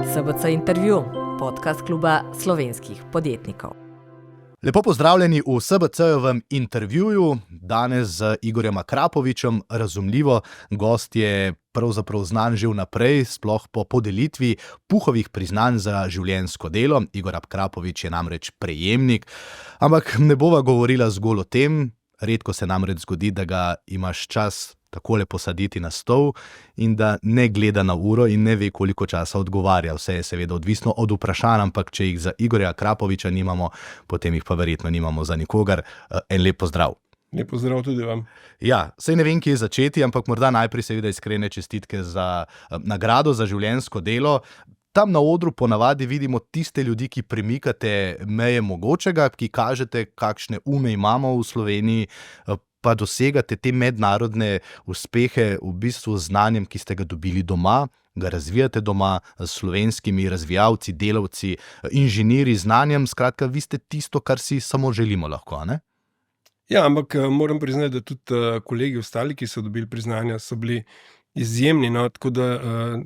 SBC intervju, podcast kluba slovenskih podjetnikov. Lepo pozdravljeni v SBC-jevem intervjuju, danes z Igorjem Akrapovičem. Razumljivo, gost je pravzaprav znan že vnaprej, sploh po podelitvi Puhovih priznanj za življenjsko delo. Igor Akrapovič je namreč prejemnik, ampak ne bova govorila zgolj o tem. Redko se namreč zgodi, da ga imaš čas takole posaditi na stol in da ne gleda na uro in ne ve, koliko časa odgovarja. Vse je seveda odvisno od vprašanj, ampak če jih za Igorja Akrapoviča nimamo, potem jih pa verjetno nimamo za nikogar. En lep pozdrav. Lep pozdrav tudi vam. Ja, saj ne vem, kje začeti, ampak morda najprej seveda iskrene čestitke za nagrado za življenjsko delo. Tam na odru ponavadi vidimo tiste ljudi, ki premikate meje mogočega, ki kažete, kakšne ume imamo v Sloveniji, pa dosegate te mednarodne uspehe v bistvu z znanjem, ki ste ga dobili doma, ga razvijate doma s slovenskimi razvijalci, delavci, inženirji, znanjem. Skratka, vi ste tisto, kar si samo želimo lahko, ne? Ja, ampak moram priznati, da tudi kolegi ostali, ki so dobili priznanja, so bili izjemni, no, tako da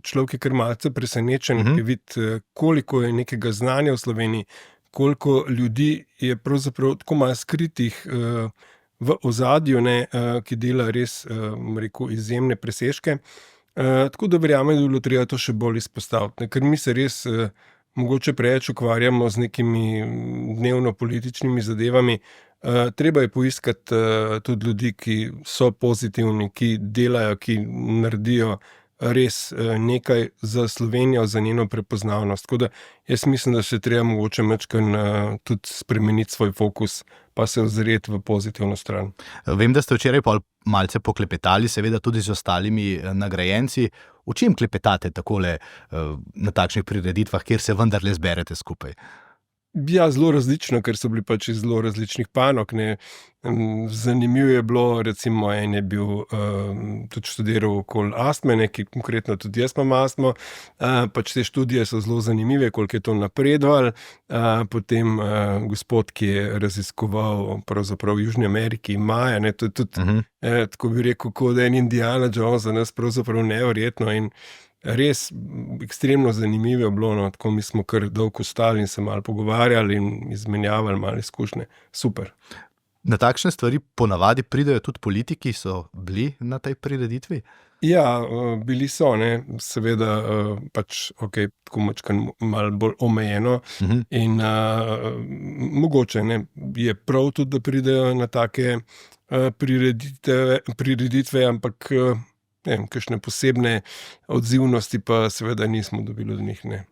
človek je kar malce presenečen, ki vidi, koliko je nekega znanja v Sloveniji, koliko ljudi je pravzaprav tako malo skritih v ozadju, ki dela res, rekel, izjemne presežke. Tako da verjamem, da bi bilo treba to še bolj izpostaviti, ker mi se res mogoče preveč ukvarjamo z nekimi dnevno političnimi zadevami. Treba je poiskati tudi ljudi, ki so pozitivni, ki delajo, ki naredijo res nekaj za Slovenijo, za njeno prepoznavnost. Tako da jaz mislim, da se treba mogoče majčkeno tudi spremeniti svoj fokus, pa se ozreti v pozitivno stran. Vem, da ste včeraj malce poklepetali, seveda tudi z ostalimi nagrajenci. O čem klepetate takole na takšnih prireditvah, kjer se vendarle zberete skupaj? Ja, zelo različno, ker so bili pač iz zelo različnih panog, ne. Zanimivo je bilo, recimo, en je bil tudi študiral okoli astme, ki konkretno tudi jaz imam astmo, pač te študije so zelo zanimive, koliko je to napredovalo. Potem gospod, ki je raziskoval pravzaprav v Južni Ameriki, Maja, ne, to je tudi, tako bi rekel, kot en Indiana Jones, za nas pravzaprav neverjetno in res ekstremno zanimivo je bilo, no, tako mi smo kar dolgo ostali in se malo pogovarjali in izmenjavali malo izkušnje. Super. Na takšne stvari ponavadi pridejo tudi politiki, so bili na tej prireditvi? Ja, bili so, ne, seveda, pač, okej, tako malo bolj omejeno in mogoče, ne, je prav tudi, da pridejo na take prireditve, ampak kakšne posebne odzivnosti pa seveda nismo dobili od njih, ne.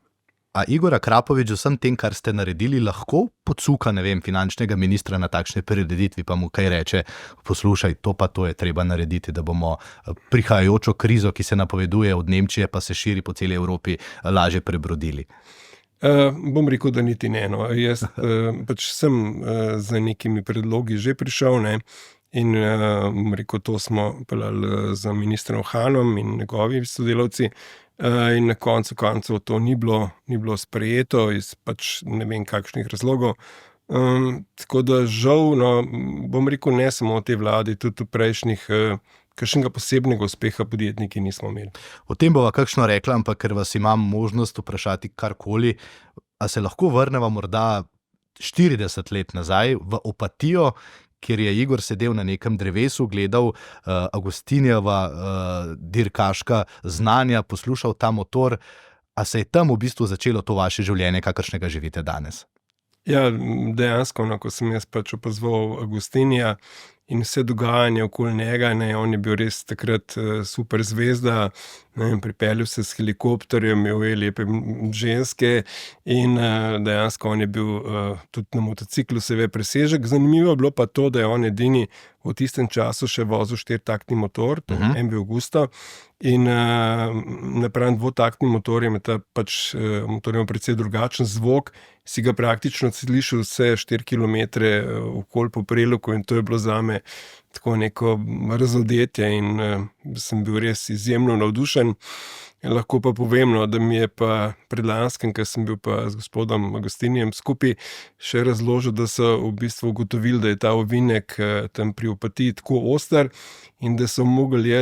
A Igor Akrapovič z vsem tem, kar ste naredili, lahko pocuka, ne vem, finančnega ministra na takšne prireditvi, pa mu kaj reče, poslušaj, to pa to je treba narediti, da bomo prihajajočo krizo, ki se napoveduje od Nemčije, pa se širi po celi Evropi, lažje prebrodili? Bom rekel, da niti ne, no. Jaz pač sem za nekimi predlogi že prišel, ne. In rekel, to smo peljali z ministrom Hanom in njegovimi sodelavci in na koncu koncev to ni bilo sprejeto iz pač ne vem kakšnih razlogov. Tako da žal, no, bom rekel, ne samo v tej vladi, tudi v prejšnjih, kakšnega posebnega uspeha podjetniki nismo imeli. O tem bova kakšno rekla, ampak ker vas imam možnost vprašati karkoli, a se lahko vrneva morda 40 let nazaj v Opatijo, kjer je Igor sedel na nekem drevesu, gledal Agustinijeva dirkaška znanja, poslušal ta motor, a se je tam v bistvu začelo to vaše življenje, kakršnega živite danes? Ja, dejansko, no, ko sem jaz pač opazoval Agustinija in vse dogajanje okoli njega, ne, on je bil res takrat super zvezda, pripeljal se s helikopterjem, imel lepe ženske in dejansko on je bil tudi na motociklu seveda presežek. Zanimivo je bilo pa to, da je on edini v tistem času še vozil 4-taktni motor, to je MV Agusta, in napram dvotaktnim motorjem je ta pač motor imel precej drugačen zvok, si ga praktično slišal vse 4 kilometre okoli po Prelogu in to je bilo zame tako neko razodetje in sem bil res izjemno navdušen. Lahko pa povem, no, da mi je pa predlanskem, ker sem bil pa z gospodom Agostinijem skupaj, še razložil, da so v bistvu ugotovili, da je ta ovinek tam pri Opatiji tako oster in da so mogli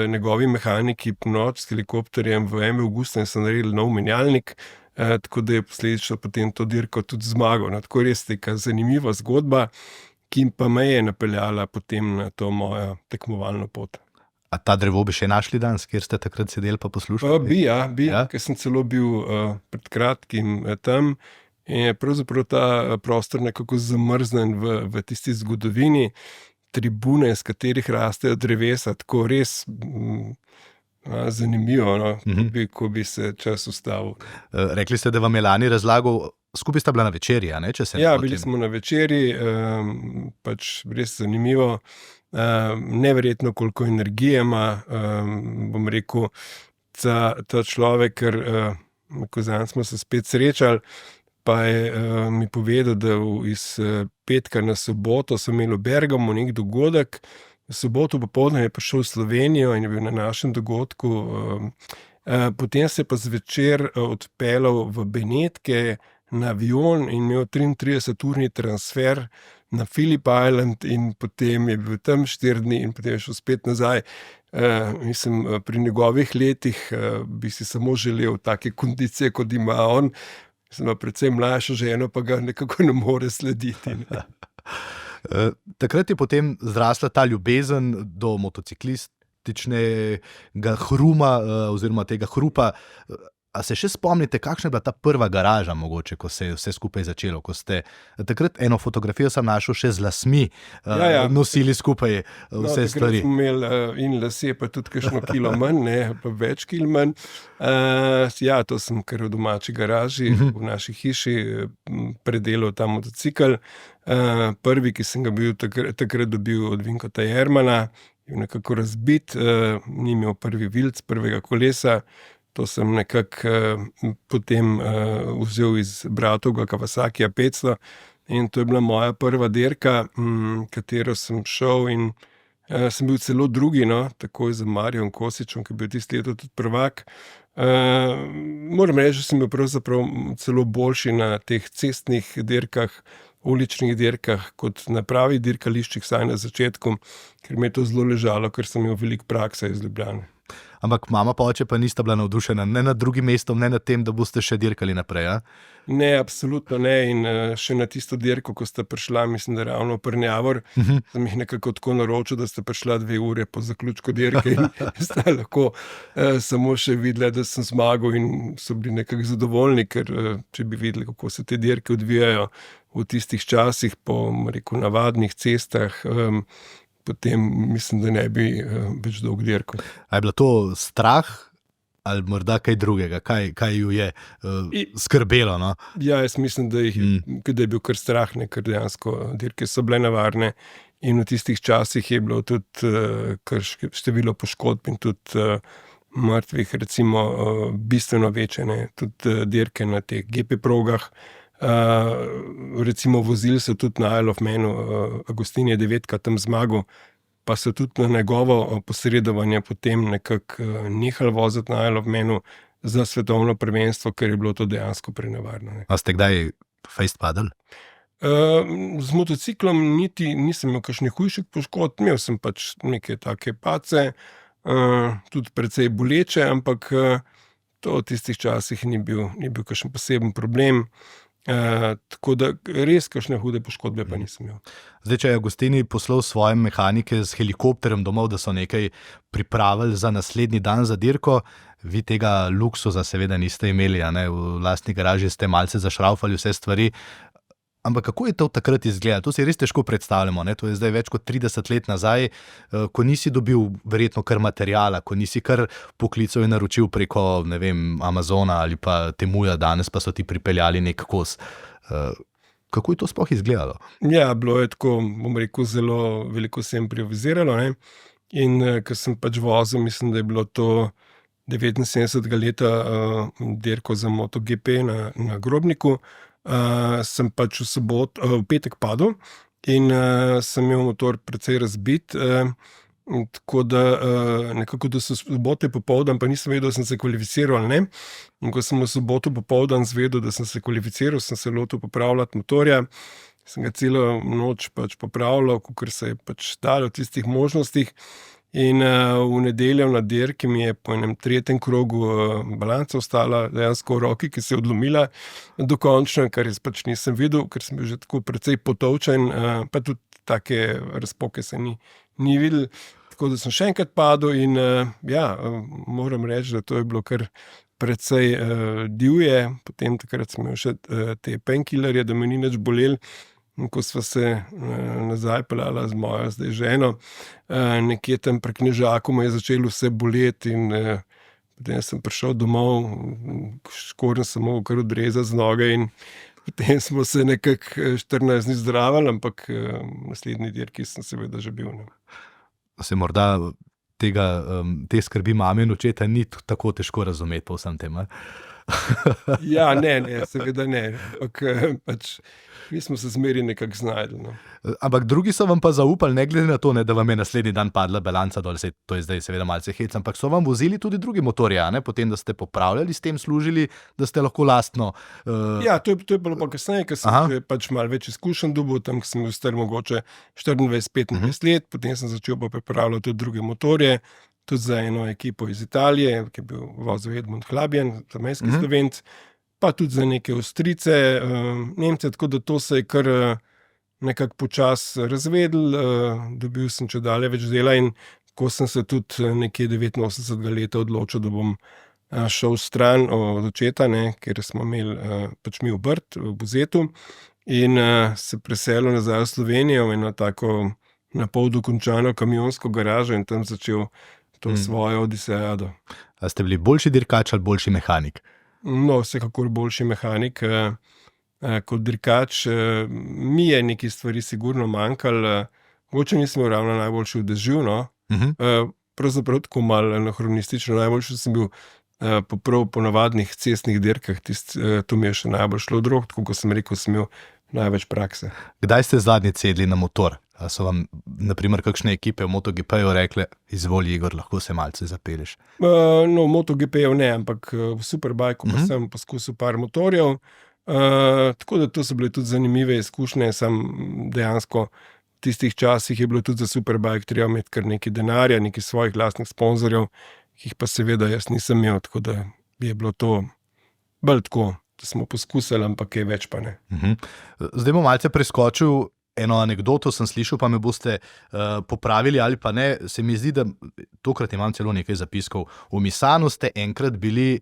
njegovi mehaniki ponoči s helikopterjem v Augusta in so naredili nov menjalnik, tako da je posledično potem to dirko tudi zmagal. No, tako res neka zanimiva zgodba, ki pa me je napeljala potem na to mojo tekmovalno pot. A ta drevo bi še našli danes, kjer ste takrat sedeli pa poslušali? Bi, ker sem celo bil pred kratkim tam in je pravzaprav ta prostor nekako zamrznen v tisti zgodovini, tribune, z katerih rastejo drevesa, tako res zanimivo, no, ko bi se čas ustavil. Rekli ste, da vam je lani razlagal, skupaj sta bila na večerji, a ne? Če se bili smo na večerji, pač res zanimivo. Neverjetno, koliko energije ima, bom rekel, ta človek, ker ko zanj smo se spet srečali, pa je mi povedal, da iz petka na soboto so imeli v Bergamu nek dogodek, v soboto popoldne je prišel v Slovenijo in je bil na našem dogodku, potem se je pa zvečer odpeljal v Benetke na avion in imel 33-urni transfer na Phillip Island in potem je bil tam 4 dni in potem je šel spet nazaj. Mislim, pri njegovih letih bi si samo želel take kondicije, kot ima on. Mislim, predvsem mlajšo ženo, pa ga nekako ne more slediti. Ne? Takrat je potem zrasla ta ljubezen do motociklističnega hruma oziroma tega hrupa. A se še spomnite, kakšna je bila ta prva garaža mogoče, ko se je vse skupaj začelo? Ko ste takrat eno fotografijo sem našel še z lasmi, nosili skupaj vse stvari. Takrat smo imeli in lasje, pa tudi kakšno kilo manj, ne, pa več kil manj. To sem kar v domači garaži, v naši hiši predelal ta motocikl. Prvi, ki sem ga bil takrat dobil od Vinkota Jermana, je nekako razbit, ni imel prvi vilc, prvega kolesa. To sem nekako potem vzel iz bratovega Kawasakija 500 in to je bila moja prva dirka, katero sem šel in sem bil celo drugi, no, takoj za Marijem Kosičem, ki je bil tisti leto tudi prvak. Moram reči, da sem bil pravzaprav celo boljši na teh cestnih dirkah, uličnih dirkah, kot na pravih dirkališčih, vsaj na začetku, ker mi je to zelo ležalo, ker sem imel veliko prakse iz Ljubljane. Ampak mama pa oče pa nista bila navdušena, ne nad drugim mestom, ne nad tem, da boste še dirkali naprej, a? Ne, absolutno ne in še na tisto dirko, ko sta prišla, mislim, da ravno v Prnjavor, sem jih nekako tako naročil, da sta prišla 2 ure po zaključku dirke in sta lahko samo še videla, da sem zmagal in so bili nekako zadovoljni, ker če bi videli, kako se te dirke odvijajo v tistih časih po, rekel, navadnih cestah, potem mislim, da ne bi več dolg dirkal. A je bilo to strah ali morda kaj drugega? Kaj ju je skrbelo? No? Ja, jaz mislim, da je bil kar strah, ne, ker dejansko dirke so bile nevarne in v tistih časih je bilo tudi kar število poškodb in tudi mrtvih, recimo bistveno večje, ne, tudi dirke na teh GP progah. Recimo vozili so tudi na Isle of Manu, Agustin je 9-krat tam zmagal, pa so tudi na njegovo posredovanje potem nekako nehali voziti na Isle of Manu za svetovno prvenstvo, ker je bilo to dejansko prenevarno. A ste kdaj fejst padali? Z motociklom nisem imel kakšnih hujših poškodb, imel sem pač neke take pace, tudi precej boleče, ampak to v tistih časih ni bil kakšen poseben problem. Tako da res kakšne hude poškodbe pa nisem imel. Zdaj, če je Agostini poslal svoje mehanike z helikopterjem domov, da so nekaj pripravili za naslednji dan za dirko, vi tega luksuza seveda niste imeli, a ne? V lastni garaži ste malce zašraufali vse stvari. Ampak kako je to takrat izgledalo? To si res težko predstavljamo, ne? To je zdaj več kot 30 let nazaj, ko nisi dobil verjetno kar materijala, ko nisi kar poklical in naročil preko, ne vem, Amazona ali pa Temuja, danes pa so ti pripeljali nek kos. Kako je to sploh izgledalo? Ja, bilo je tako, bom rekel, zelo veliko se je improviziralo, ne? In ker sem pač vozil, mislim, da je bilo to 79. leta dirko za MotoGP na Grobniku, sem pač v petek padel in sem imel motor precej razbit Tako da nekako do sobote popoldan, pa nisem vedel, da sem se kvalificiral ali ne. In ko sem v soboto popoldan zvedel, da sem se kvalificiral, sem se lotil popravljati motorja. Sem ga celo noč pač popravljal, kakor se je pač dalo v tistih možnostih. In v nedeljo na dirki mi je po enem tretjem krogu balanca ostala dejansko v roki, ki se je odlomila dokončno, kar jaz pač nisem videl, ker sem bil že tako precej potovčen, pa tudi take razpoke se ni videl. Tako da sem še enkrat padel in moram reči, da to je bilo kar precej divje. Potem takrat sem imel še te painkillerje, da me ni nič bolel. In ko sva se nazaj peljala z mojo zdaj ženo, nekje tam pri Knežaku me je začelo vse boleti in potem sem prišel domov, škornj sem mogel kar odrezati z noge in potem smo se nekako 14 dni zdravili, ampak naslednji dirki sem seveda že bil. Se morda te skrbi mame in očeta ni tako težko razumeti po vsem tem. Ja, ne, seveda ne. Ampak pač mi smo se zmeri nekako znajdli. No. Ampak drugi so vam pa zaupali, ne glede na to, da vam je naslednji dan padla balanca dol, to je zdaj seveda malce hec, ampak so vam vozili tudi drugi motorji, ne? Potem, da ste popravljali, s tem služili, da ste lahko lastno... Ja, to je bilo pa kasneje, ker sem že pač malo več izkušen dobil, tam sem bil star mogoče 24-25 let, potem sem začel pa pripravljati tudi druge motorje, tudi za eno ekipo iz Italije, ki je bil vozil Edmund Hlabjen, zamejski Slovenc, pa tudi za neke Avstrijce, Nemce, tako da to se je kar nekako počas razvedel, dobil sem čedalje več dela in ko sem se tudi nekje 89. leta odločil, da bom šel stran od očeta, ker smo imeli pač mi obrt v Buzetu in se preselil nazaj v Slovenijo v eno tako napol dokončano kamionsko garažo in tam začel to svojo odisejado. A ste bili boljši dirkač ali boljši mehanik? No, vsekakor boljši mehanik kot dirkač. Mi je nekaj stvari sigurno manjkalo. Mogoče nisem bil ravno najboljši v dežju, no. Pravzaprav tako malo anahronistično. Najboljši sem bil po navadnih cestnih dirkah. To mi je še najbolj šlo od rok, tako kot sem rekel, sem imel največ prakse. Kdaj ste zadnjič sedli na motor? A so vam, na primer, kakšne ekipe v MotoGP-ju rekle, izvoli, Igor, lahko se malce zapelješ? No, v MotoGP-ju ne, ampak v Superbikeu pa sem poskusil par motorjev. Tako da to so bile tudi zanimive izkušnje, sam dejansko v tistih časih je bilo tudi za Superbike treba imeti kar nekaj denarja, nekaj svojih lastnih sponzorjev, ki jih pa seveda jaz nisem imel, tako da je bilo to bolj tako, da smo poskusili, ampak kaj več pa ne. Zdaj bom malce preskočil. Eno anekdoto sem slišal, pa me boste popravili ali pa ne. Se mi zdi, da tokrat imam celo nekaj zapiskov. V Misanu ste enkrat bili,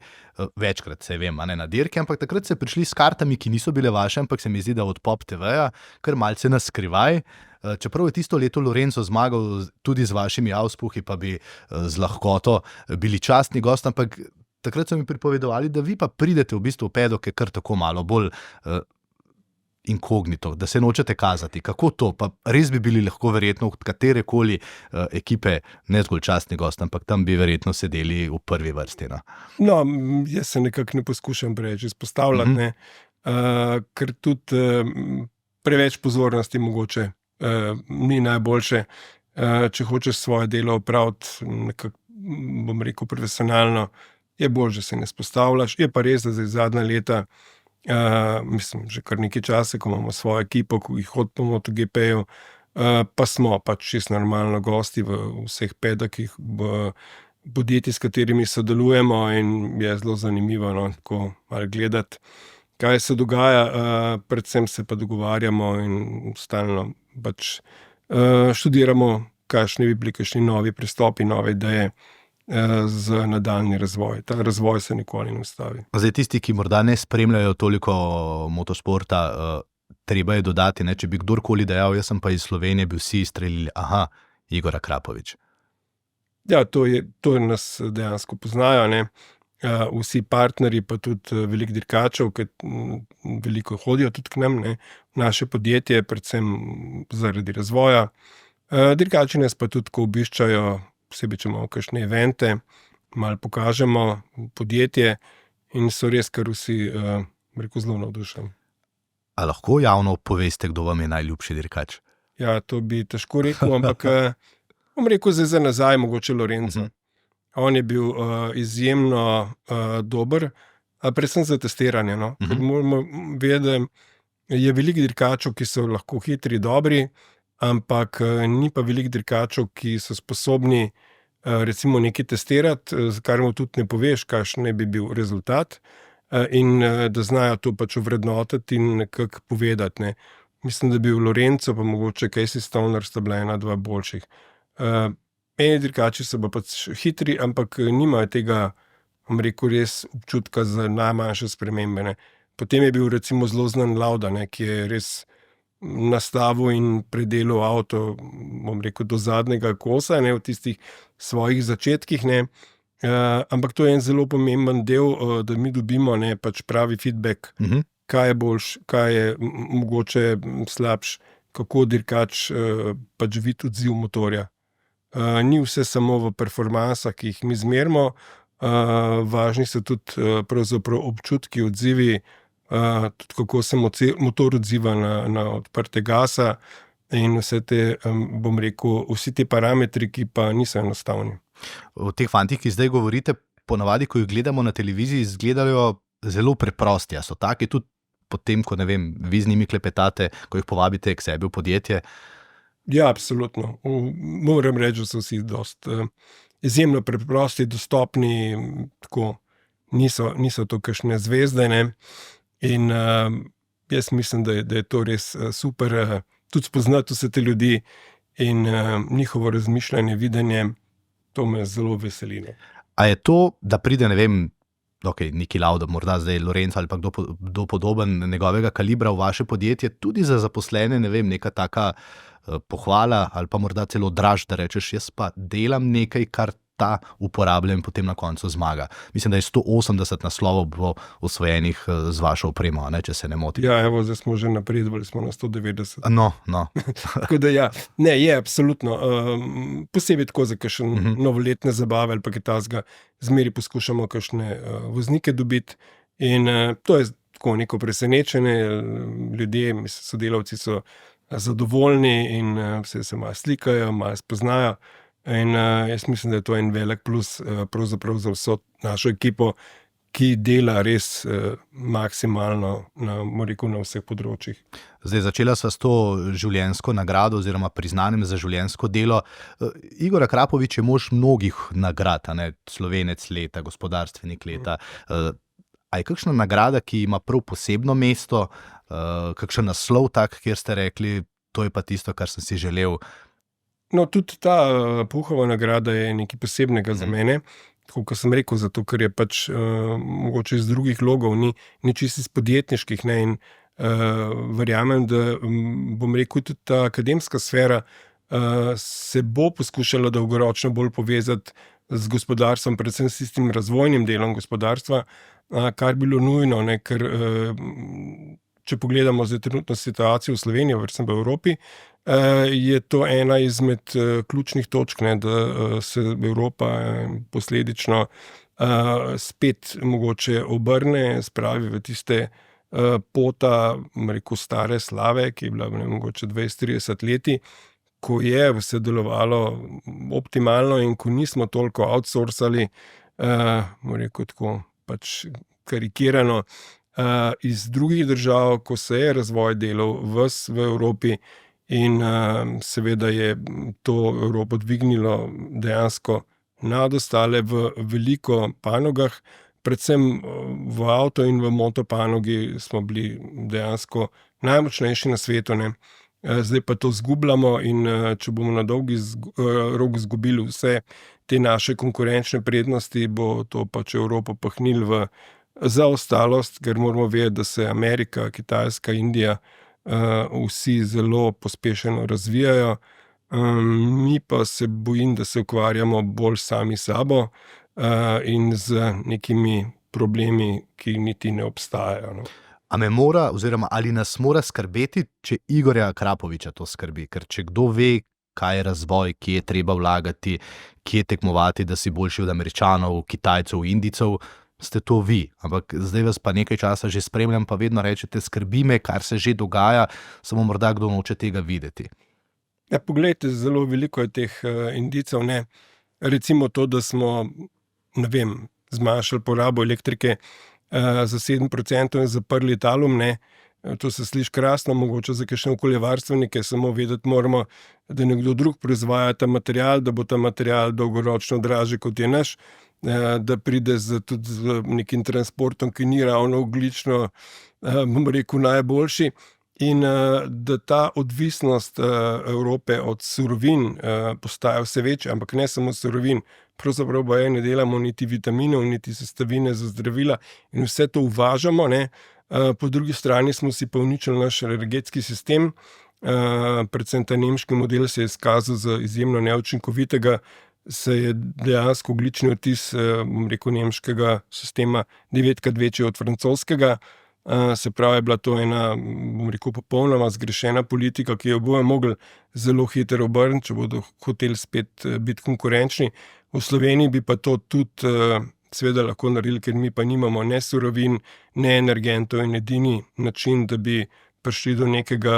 večkrat se vem, na dirki, ampak takrat ste prišli s kartami, ki niso bile vaše, ampak se mi zdi, da od Pop TV-ja, kar malce na skrivaj. Čeprav je tisto leto Lorenzo zmagal tudi z vašimi auspuhi, pa bi z lahkoto bili častni gost, ampak takrat so mi pripovedovali, da vi pa pridete v bistvu v pedoke kar tako malo bolj inkognito, da se nočete kazati. Kako to? Pa res bi bili lahko verjetno od katerekoli ekipe, ne zgolj častni gost, ampak tam bi verjetno sedeli v prvi vrsti. No, jaz se nekako ne poskušam preveč izpostavljati, ker tudi preveč pozornosti mogoče ni najboljše. Če hočeš svoje delo opraviti nekako, bom rekel, profesionalno, je bolj, že se ne izpostavljaš. Je pa res, da zdaj zadnja leta mislim, že kar nekaj časa, ko imamo svojo ekipo, ko jih hod po MotoGP-ju, pa smo pač čisto normalno gosti v vseh pedokih podjetij, s katerimi sodelujemo in je zelo zanimivo, tako malo gledati, kaj se dogaja, predvsem se pa dogovarjamo in stalno pač študiramo, kakšni bi bili kakšni novi pristopi, nove ideje za nadaljni razvoj. Ta razvoj se nikoli ne ustavi. Zdaj tisti, ki morda ne spremljajo toliko motosporta, treba je dodati, če bi kdorkoli dejal, jaz sem pa iz Slovenije, bi vsi strelili, Igor Akrapovič. Ja, to nas dejansko poznajo, vsi partnerji, pa tudi veliko dirkačev, ki veliko hodijo tudi k nam, naše podjetje, predvsem zaradi razvoja. Dirkači nas pa tudi, ko obiščajo, posebej, če imamo kakšne evente, malo pokažemo podjetje in so res kar vsi, zelo navdušeni. A lahko javno poveste, kdo vam je najljubši dirkač? Ja, to bi težko rekel, ampak bom rekel, za nazaj, mogoče Lorenzo. On je bil izjemno dober, predvsem za testiranje. No? Ker moramo vedeti, da je veliko dirkačev, ki so lahko hitri, dobri, ampak ni pa veliko dirkačev, ki so sposobni recimo nekaj testirati, za kar mu tudi ne poveš, kakšen ne bi bil rezultat, in da znajo to pač ovrednotiti in nekako povedati. Ne. Mislim, da bi bil Lorenzo, pa mogoče Casey Stoner, sta bila ena, dva boljših. Eni dirkači so pa pač hitri, ampak nimajo tega, bom rekel, res občutka za najmanjše spremembe. Ne. Potem je bil recimo zelo znan Lauda, ne, ki je res nastavil in predelal avto, bom rekel, do zadnjega kosa, ne, v tistih svojih začetkih, ne. Ampak to je en zelo pomemben del, da mi dobimo, ne, pač pravi feedback, kaj je boljš, kaj je mogoče slabš, kako dirkač pač vidi odziv motorja. Ni vse samo v performansah, ki jih mi zmerimo, važni so tudi pravzaprav občutki, odzivi, tudi kako se motor odziva na odprte gasa in vse te, bom rekel, vsi te parametri, ki pa niso enostavni. O teh fantih, ki zdaj govorite, ponavadi, ko jih gledamo na televiziji, izgledajo zelo preprosti. So taki tudi potem, ko ne vem, vi z njimi klepetate, ko jih povabite k sebi v podjetje? Ja, absolutno. Moram reči, da so vsi izjemno preprosti, dostopni, tako niso to kakšne zvezde, ne. In jaz mislim, da je to res super, tudi spoznati vse te ljudi in njihovo razmišljanje, videnje, to me zelo veseli. Ne. A je to, da pride, ne vem, Niki Lauda, morda zdaj Lorenzo ali pa kdo podoben njegovega kalibra v vaše podjetje, tudi za zaposlene, ne vem, neka taka pohvala ali pa morda celo draž, da rečeš, jaz pa delam nekaj, kar ta uporablja in potem na koncu zmaga. Mislim, da je 180 naslovov bilo osvojenih z vašo opremo, ne, če se ne motim. Ja, evo, zdaj smo že napredovali, smo na 190. No. Tako da ja, ne, je absolutno. Posebej tako za kakšne novoletne zabave ali pa kaj takega, zmeri poskušamo kakšne voznike dobiti in to je tako neko presenečenje. Ljudje, sodelavci so zadovoljni in vse se malo slikajo, malo spoznajo. In jaz mislim, da je to en velik plus pravzaprav za vso našo ekipo, ki dela res maksimalno na vseh področjih. Zdaj, začela sva s to življenjsko nagrado oziroma priznanjem za življenjsko delo. Igor Akrapovič je mož mnogih nagrad, ne? Slovenec leta, gospodarstvenik leta. A je kakšna nagrada, ki ima prav posebno mesto, kakšen naslov tak, kjer ste rekli, to je pa tisto, kar sem si želel? No, tudi ta Puhova nagrada je nekaj posebnega za mene, tako kot sem rekel, zato ker je pač mogoče iz drugih logov, ni čisto iz podjetniških, ne, in verjamem, da bom rekel, tudi ta akademska sfera se bo poskušala dolgoročno bolj povezati z gospodarstvom, predvsem s tistim razvojnim delom gospodarstva, kar bi bilo nujno, ne, ker če pogledamo zdaj trenutno situacijo v Sloveniji, predvsem v Evropi, je to ena izmed ključnih točk, ne, da se Evropa posledično spet mogoče obrne, spravi v tiste pota, rekel, stare slave, ki je bila mogoče 20-30 leti, ko je vse delovalo optimalno in ko nismo toliko outsourcali, rekel tako pač karikirano, iz drugih držav, ko se je razvoj delal v Evropi in seveda je to Evropo dvignilo dejansko nad ostale v veliko panogah, predvsem v avto in v motopanogi smo bili dejansko najmočnejši na svetu, ne. Zdaj pa to zgubljamo in če bomo na dolgi rok zgubili vse te naše konkurenčne prednosti, bo to pač Evropo pahnil v zaostalost, ker moramo vedeti, da se Amerika, Kitajska, Indija vsi zelo pospešeno razvijajo. Mi pa se bojim, da se ukvarjamo bolj sami sabo in z nekimi problemi, ki niti ne obstajajo. No. A me mora, oziroma ali nas mora skrbeti, če Igorja Akrapoviča to skrbi? Ker če kdo ve, kaj je razvoj, kje je treba vlagati, kje tekmovati, da si boljši od Američanov, Kitajcev, Indijcev, ste to vi. Ampak zdaj vas pa nekaj časa že spremljam, pa vedno rečete, skrbi me, kar se že dogaja, samo morda kdo noče tega videti. Ja, poglejte, zelo veliko je teh indicov. Ne. Recimo to, da smo zmanjšali porabo elektrike za 7% in zaprli Talum. Ne. To se sliši krasno, mogoče za kakšne okoljevarstvenike, samo vedeti moramo, da nekdo drug proizvaja ta material, da bo ta material dolgoročno dražji kot je naš, da pride tudi z nekim transportom, ki ni ravno ogljično, najboljši. In da ta odvisnost Evrope od surovin postaja vse večja, ampak ne samo surovin, pravzaprav baje ne delamo niti vitaminov, niti sestavine za zdravila in vse to uvažamo, ne. Po drugi strani smo si pa uničili naš energetski sistem, predvsem ta nemški model se je izkazal za izjemno neučinkovitega, se je dejansko ogljični odtis, nemškega sistema 9krat večji od francoskega. Se pravi, je bila to ena, popolnoma zgrešena politika, ki jo bojo mogli zelo hitro obrniti, če bodo hoteli spet biti konkurenčni. V Sloveniji bi pa to tudi seveda lahko naredili, ker mi pa nimamo ne surovin, ne energentov in edini način, da bi prišli do nekega,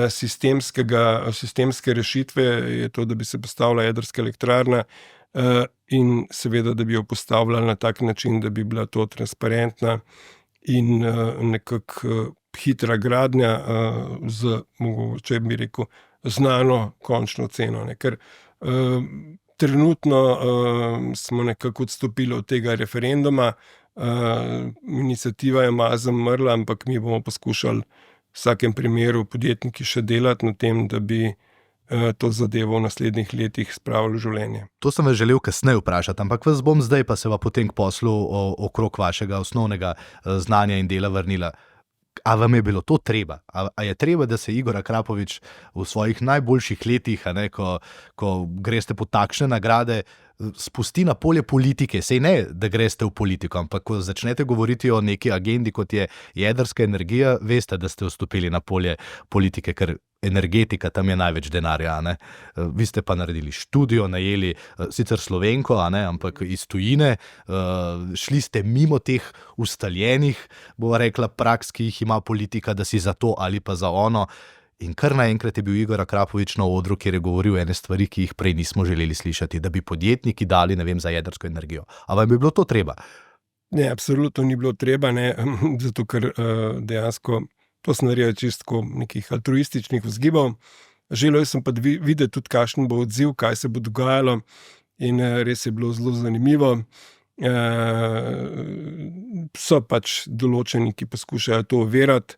sistemske rešitve, je to, da bi se postavila jedrska elektrarna in seveda, da bi jo postavljali na tak način, da bi bila to transparentna in nekako hitra gradnja z, mogoče bi rekel, znano končno ceno. Ne? Ker trenutno smo nekako odstopili od tega referenduma, iniciativa je malo zamrla, ampak mi bomo poskušali v vsakem primeru podjetniki še delati na tem, da bi to zadevo v naslednjih letih spravili v življenje. To sem vas želel kasneje vprašati, ampak vas bom zdaj pa se potem k poslu okrog vašega osnovnega znanja in dela vrnila. A vam je bilo to treba? A je treba, da se Igor Akrapovič v svojih najboljših letih, ko greste po takšne nagrade, spusti na polje politike? Sej ne, da greste v politiko, ampak ko začnete govoriti o neki agendi, kot je jedrska energija, veste, da ste vstopili na polje politike, ker energetika, tam je največ denarja. Vi ste pa naredili študijo, najeli sicer Slovenko, ampak iz tujine, šli ste mimo teh ustaljenih, bova rekla, praks, ki jih ima politika, da si za to ali pa za ono. In kar naenkrat je bil Igor Akrapovič na odru, kjer je govoril ene stvari, ki jih prej nismo želeli slišati, da bi podjetniki dali, za jedrsko energijo. A vam je bilo to treba? Ne, absolutno ni bilo treba, ne, zato ker dejansko to sem naredil čistko nekih altruističnih vzgibov. Želel sem pa videti tudi, kakšen bo odziv, kaj se bo dogajalo in res je bilo zelo zanimivo. So pač določeni, ki poskušajo to overati,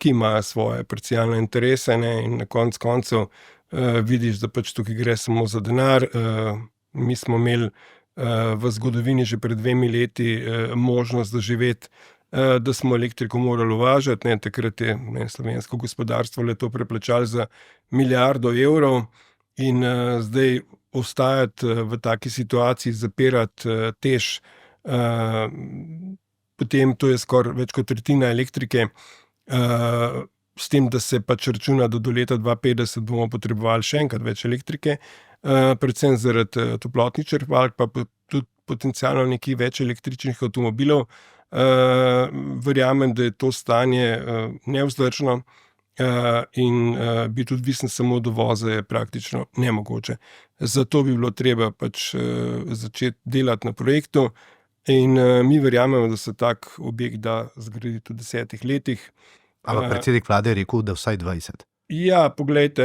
ki imajo svoje parcialne interese, ne, in na koncu vidiš, da pač tukaj gre samo za denar. Mi smo imeli v zgodovini že pred 2 leti možnost doživeti, da smo elektriko morali uvažati. Takrat je slovensko gospodarstvo le-to preplačalo za milijardo evrov in zdaj ostajati v taki situaciji, zapirati TEŠ, potem to je skoraj več kot tretjina elektrike, s tem, da se pač računa, da do leta 2050 bomo potrebovali še enkrat več elektrike, predvsem zaradi toplotnih črpalk, pa tudi potencialno nekaj več električnih avtomobilov. Verjamem, da je to stanje nevzdržno in biti odvisen samo od uvoza je praktično nemogoče. Zato bi bilo treba pač začeti delati na projektu in mi verjamemo, da se tak objekt da zgraditi v 10 letih. Ampak predsednik vlade je rekel, da vsaj 20. Ja, poglejte,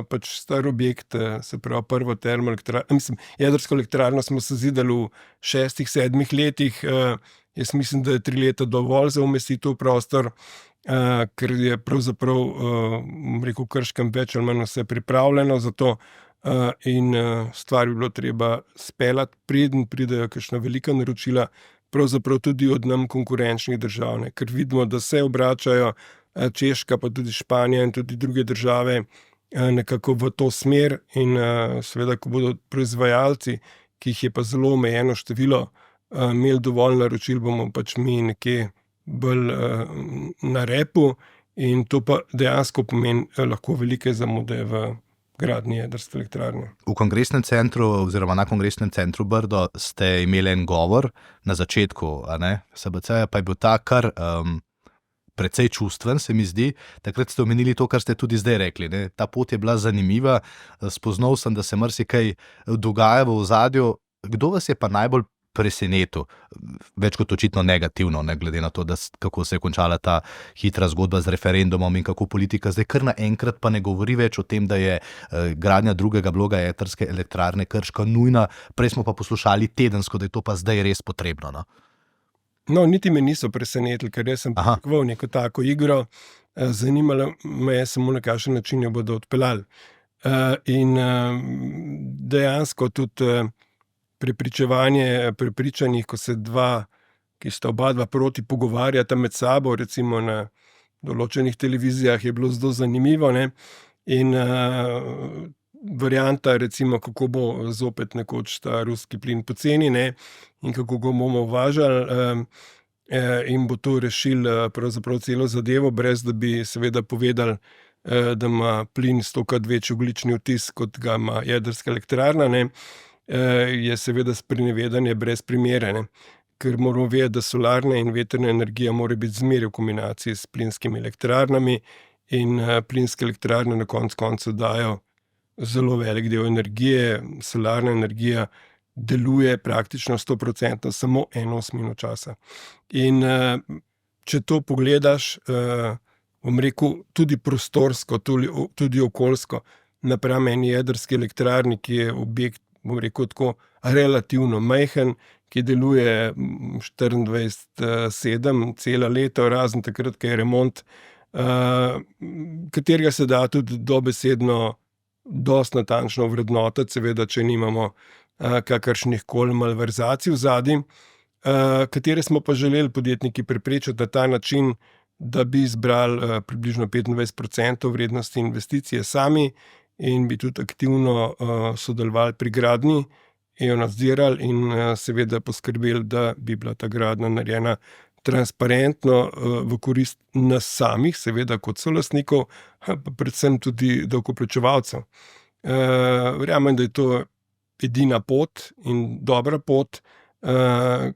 pač star objekt, se pravi prvo jedrsko elektrarno smo sezidali v 6-7 letih. Jaz mislim, da je 3 leta dovolj za umestitev v prostor, ker je pravzaprav, Krškem več ali manj vse pripravljeno za to in stvar bi bilo treba speljati, preden pridejo kakšna velika naročila, pravzaprav tudi od nam konkurenčnih držav, ne, ker vidimo, da se obračajo Češka, pa tudi Španija in tudi druge države nekako v to smer in seveda, ko bodo proizvajalci, ki jih je pa zelo omejeno število, imeli dovolj naročil, bomo pač mi nekje bolj na repu in to pa dejansko pomeni lahko velike zamude v gradnji jedrske elektrarne. V kongresnem centru oziroma na kongresnem centru Brdo ste imeli en govor na začetku, SBC-ja, pa je bil ta kar precej čustven, se mi zdi. Takrat ste omenili to, kar ste tudi zdaj rekli. Ne? Ta pot je bila zanimiva, spoznal sem, da se marsikaj dogaja v ozadju. Kdo vas je pa najbolj presenetil? Več kot očitno negativno, ne glede na to, kako se je končala ta hitra zgodba z referendumom in kako politika zdaj kar naenkrat pa ne govori več o tem, da je gradnja drugega bloka jedrske elektrarne Krško nujna. Prej smo pa poslušali tedensko, da je to pa zdaj res potrebno. No? No, niti me niso presenetili, ker jaz sem pričakoval neko tako igro. Zanimalo me je samo, na kakšen način jo bodo odpeljali. In dejansko tudi prepričanih, ko se dva, ki sta oba proti, pogovarjata med sabo, recimo na določenih televizijah, je bilo zelo zanimivo. Ne? In varianta, recimo, kako bo zopet nekoč ta ruski plin poceni, ne? In kako ga bomo uvažali, in bo to rešil pravzaprav celo zadevo, brez da bi seveda povedali, da ima plin 100-krat večji ogljični odtis, kot ga ima jedrska elektrarna, ne? Je seveda sprenevedanje brez primere, ne? Ker moramo vedeti, da solarna in vetrna energija mora biti zmeraj v kombinaciji s plinskimi elektrarnami in plinske elektrarne na koncu dajo zelo velik del energije. Solarna energija deluje praktično 100% samo 1/8 časa. In če to pogledaš, bom rekel, tudi prostorsko, tudi okoljsko, napram eni jedrski elektrarni, ki je objekt, bom rekel tako, relativno majhen, ki deluje 24/7 cela leto, razen takrat, ko je remont, katerega se da tudi dobesedno dosti natančno vrednotiti, seveda, če nimamo kakršnih koli malverzacij v zadnji, katere smo pa želeli podjetniki preprečiti na ta način, da bi izbrali približno 25% vrednosti investicije sami in bi tudi aktivno sodelovali pri gradnji, jo nadzirali in seveda poskrbeli, da bi bila ta gradnja narejena transparentno v korist nas samih, seveda kot solastnikov, pa predvsem tudi davkoplačevalcev. Verjamem, da je to edina pot in dobra pot,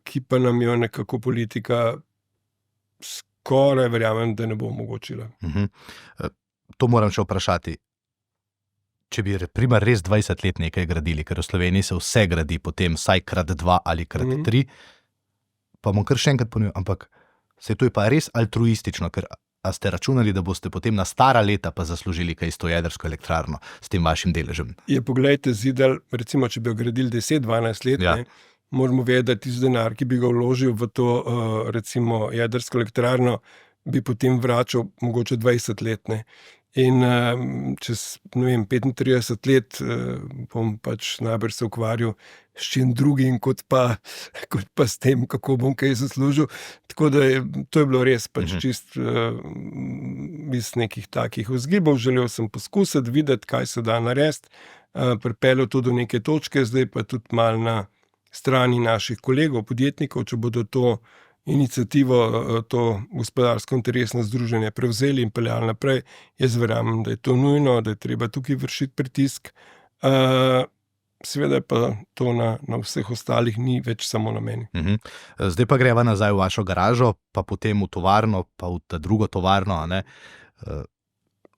ki pa nam jo nekako politika skoraj, verjamem, da ne bo omogočila. To moram še vprašati. Če bi primer res 20 let nekaj gradili, ker v Sloveniji se vse gradi potem vsaj krat 2 ali krat 3, pa bom kar še enkrat ponovil, ampak se to je pa res altruistično, ker a ste računali, da boste potem na stara leta pa zaslužili kaj s to jedrsko elektrarno, s tem vašim deležem? Poglejte, zidal, recimo, če bi jo gradili 10-12 let, ja. Moramo vedeti, da tisti denar, ki bi ga vložil v to, recimo, jedrsko elektrarno, bi potem vračal mogoče 20 let, ne. In čez, ne vem, 35 let bom pač najbrž se ukvarjal s čim drugim, kot pa s tem, kako bom kaj zaslužil. Tako da to je bilo res pač čist iz nekih takih vzgibov. Želel sem poskusiti, videti, kaj se da narediti, pripeljal to do neke točke, zdaj pa tudi malo na strani naših kolegov, podjetnikov, če bodo to iniciativo, to gospodarsko interesno združenje prevzeli in peljali naprej. Jaz verjamem, da je to nujno, da je treba tukaj vršiti pritisk. Seveda pa to na vseh ostalih ni več samo na meni. Zdaj pa greva nazaj v vašo garažo, pa potem v tovarno, pa v ta drugo tovarno, ne?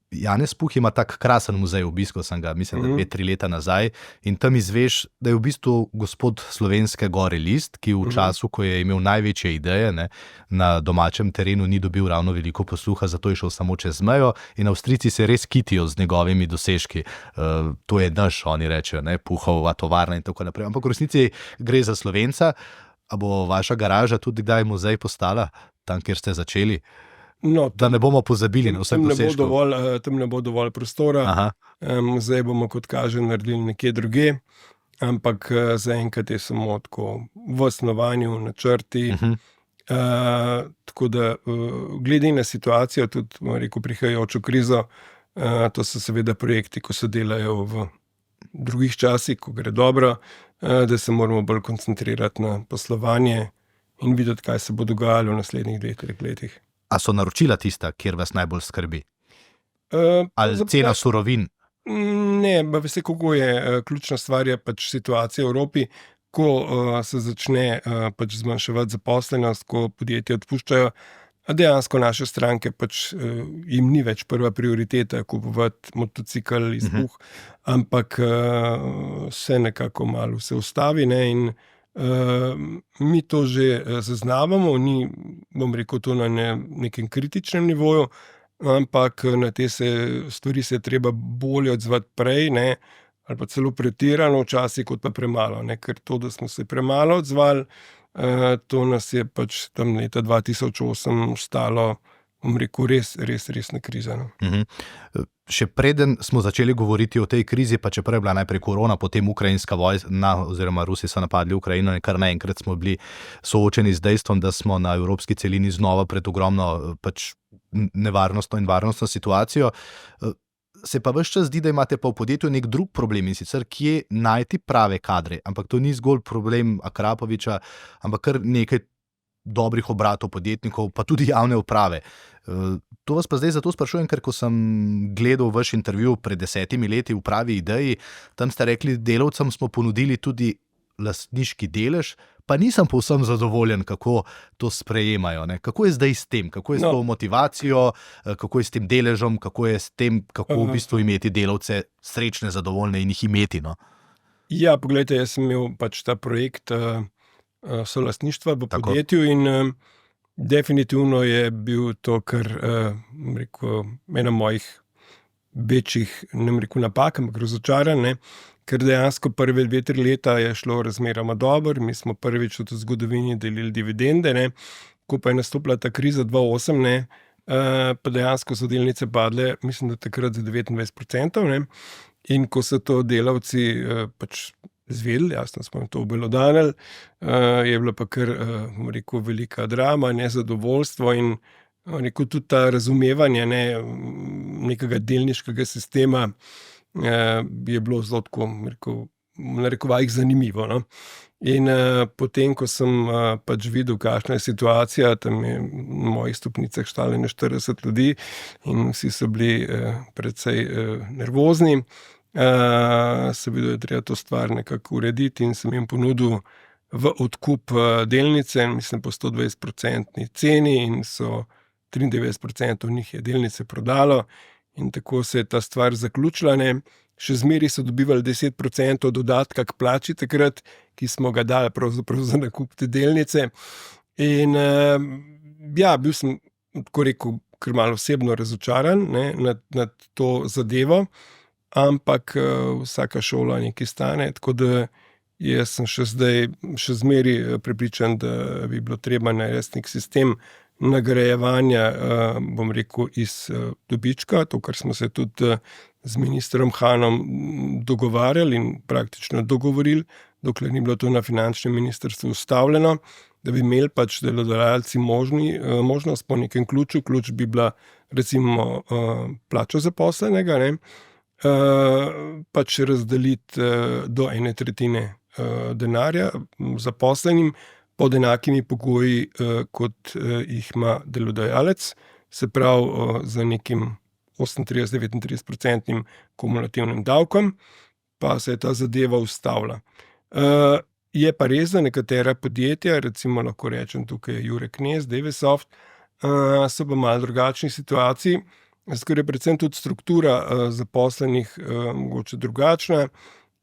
Janez Puh ima tak krasen muzej, obiskal sem ga, mislim, da 2-3 leta nazaj, in tam izveš, da je v bistvu gospod Slovenske gore list, ki v času, ko je imel največje ideje, ne, na domačem terenu ni dobil ravno veliko posluha, zato je šel samo čez mejo in Avstrijci se res kitijo z njegovimi dosežki. To je naš, oni rečejo, ne, Puhova tovarna in tako naprej. Ampak v resnici gre za Slovenca. A bo vaša garaža tudi kdaj muzej postala, tam, kjer ste začeli? No, da ne bomo pozabili na vse dosežkov. Tam ne bo dovolj prostora. Zdaj bomo, kot kaže, naredili nekje druge, ampak zaenkrat je samo tako v snovanju, načrti. Tako da, glede na situacijo, tudi rekel, prihajajočo krizo, to so seveda projekti, ko se delajo v drugih časih, ko gre dobro, da se moramo bolj koncentrirati na poslovanje in videti, kaj se bo dogajalo v naslednjih 2-3 letih. A so naročila tista, kjer vas najbolj skrbi? Ali cena surovin? Ne, veste, kako je. Ključna stvar je pač situacija v Evropi, ko se začne pač zmanjševati zaposlenost, ko podjetja odpuščajo, dejansko naše stranke pač jim ni več prva prioriteta kupovati motocikl izbuh, ampak se nekako malo vse ustavi, ne, in mi to že zaznavamo, ni, bom rekel, to na nekem kritičnem nivoju, ampak na te stvari se je treba bolje odzvati prej, ne, ali pa celo pretirano včasih, kot pa premalo, ne, ker to, da smo se premalo odzvali, to nas je pač tam leta 2008 stalo, bom rekel, resna kriza. No. Še preden smo začeli govoriti o tej krizi, pa čeprav je bila najprej korona, potem ukrajinska vojna, oziroma Rusi so napadli Ukrajino in kar naenkrat smo bili soočeni z dejstvom, da smo na evropski celini znova pred ogromno pač nevarnostno in varnostno situacijo. Se pa ves čas zdi, da imate pa v podjetju nek drug problem, in sicer kje najti prave kadre, ampak to ni zgolj problem Akrapoviča, ampak kar nekaj dobrih obratov podjetnikov, pa tudi javne uprave. To vas pa zdaj zato sprašujem, ker ko sem gledal vaš intervju pred 10 leti v Pravi ideji, tam ste rekli, delavcem smo ponudili tudi lastniški delež, pa nisem povsem zadovoljen, kako to sprejemajo. Ne? Kako je zdaj s tem? Kako je s to motivacijo? Kako je s tem deležem? Kako je s tem, kako v bistvu imeti delavce srečne, zadovoljne in jih imeti? No? Ja, poglejte, jaz sem imel pač ta projekt solastništva v podjetju in definitivno je bil to, kar rekel, ena mojih večjih, ne rekel napak, ampak razočaranj, ne? Ker dejansko prve 2-3 leta je šlo razmeroma dobro, mi smo prvič v zgodovini delili dividende, ne? Ko pa je nastopila ta kriza 2008, ne? Pa dejansko so delnice padle, mislim, da takrat za 29%, ne? In ko so to delavci pač zvedeli, jasno smo to obelodanili, je bila pa kar, rekel, velika drama, nezadovoljstvo in rekel, tudi ta razumevanje nekega delniškega sistema je bilo zelo tako, rekel, na rekovajih zanimivo. No? In potem, ko sem pač videl, kakšna je situacija, tam je na mojih stopnicah štalo 40 ljudi in vsi so bili precej nervozni, sem videl, da je treba to stvar nekako urediti in sem jim ponudil v odkup delnice, mislim po 120% ceni in so 93% njih je delnice prodalo in tako se je ta stvar zaključila. Ne. Še zmeri so dobivali 10% dodatka k plači takrat, ki smo ga dali pravzaprav za nakup te delnice. In ja, bil sem, tako rekel, kar malo osebno razočaran nad to zadevo, ampak vsaka šola nekaj stane, tako da jaz sem še zmeri prepričan, da bi bilo treba narediti nek sistem nagrajevanja, bom rekel, iz dobička, to, kar smo se tudi z ministrom Hanom dogovarjali in praktično dogovorili, dokler ni bilo to na finančnem ministrstvu ustavljeno, da bi imeli pač delodajalci možnost po nekem ključu, ključ bi bila recimo plača zaposlenega, ne, pač razdeliti do 1/3 denarja zaposlenim pod enakimi pogoji, kot jih ima delodajalec, se pravi za nekim 38-39% kumulativnim davkom, pa se je ta zadeva ustavila. Je pa res, da nekatera podjetja, recimo lahko rečem tukaj Jure Knez, Devesoft, so pa malo drugačni situaciji, ker je predvsem tudi struktura zaposlenih mogoče drugačna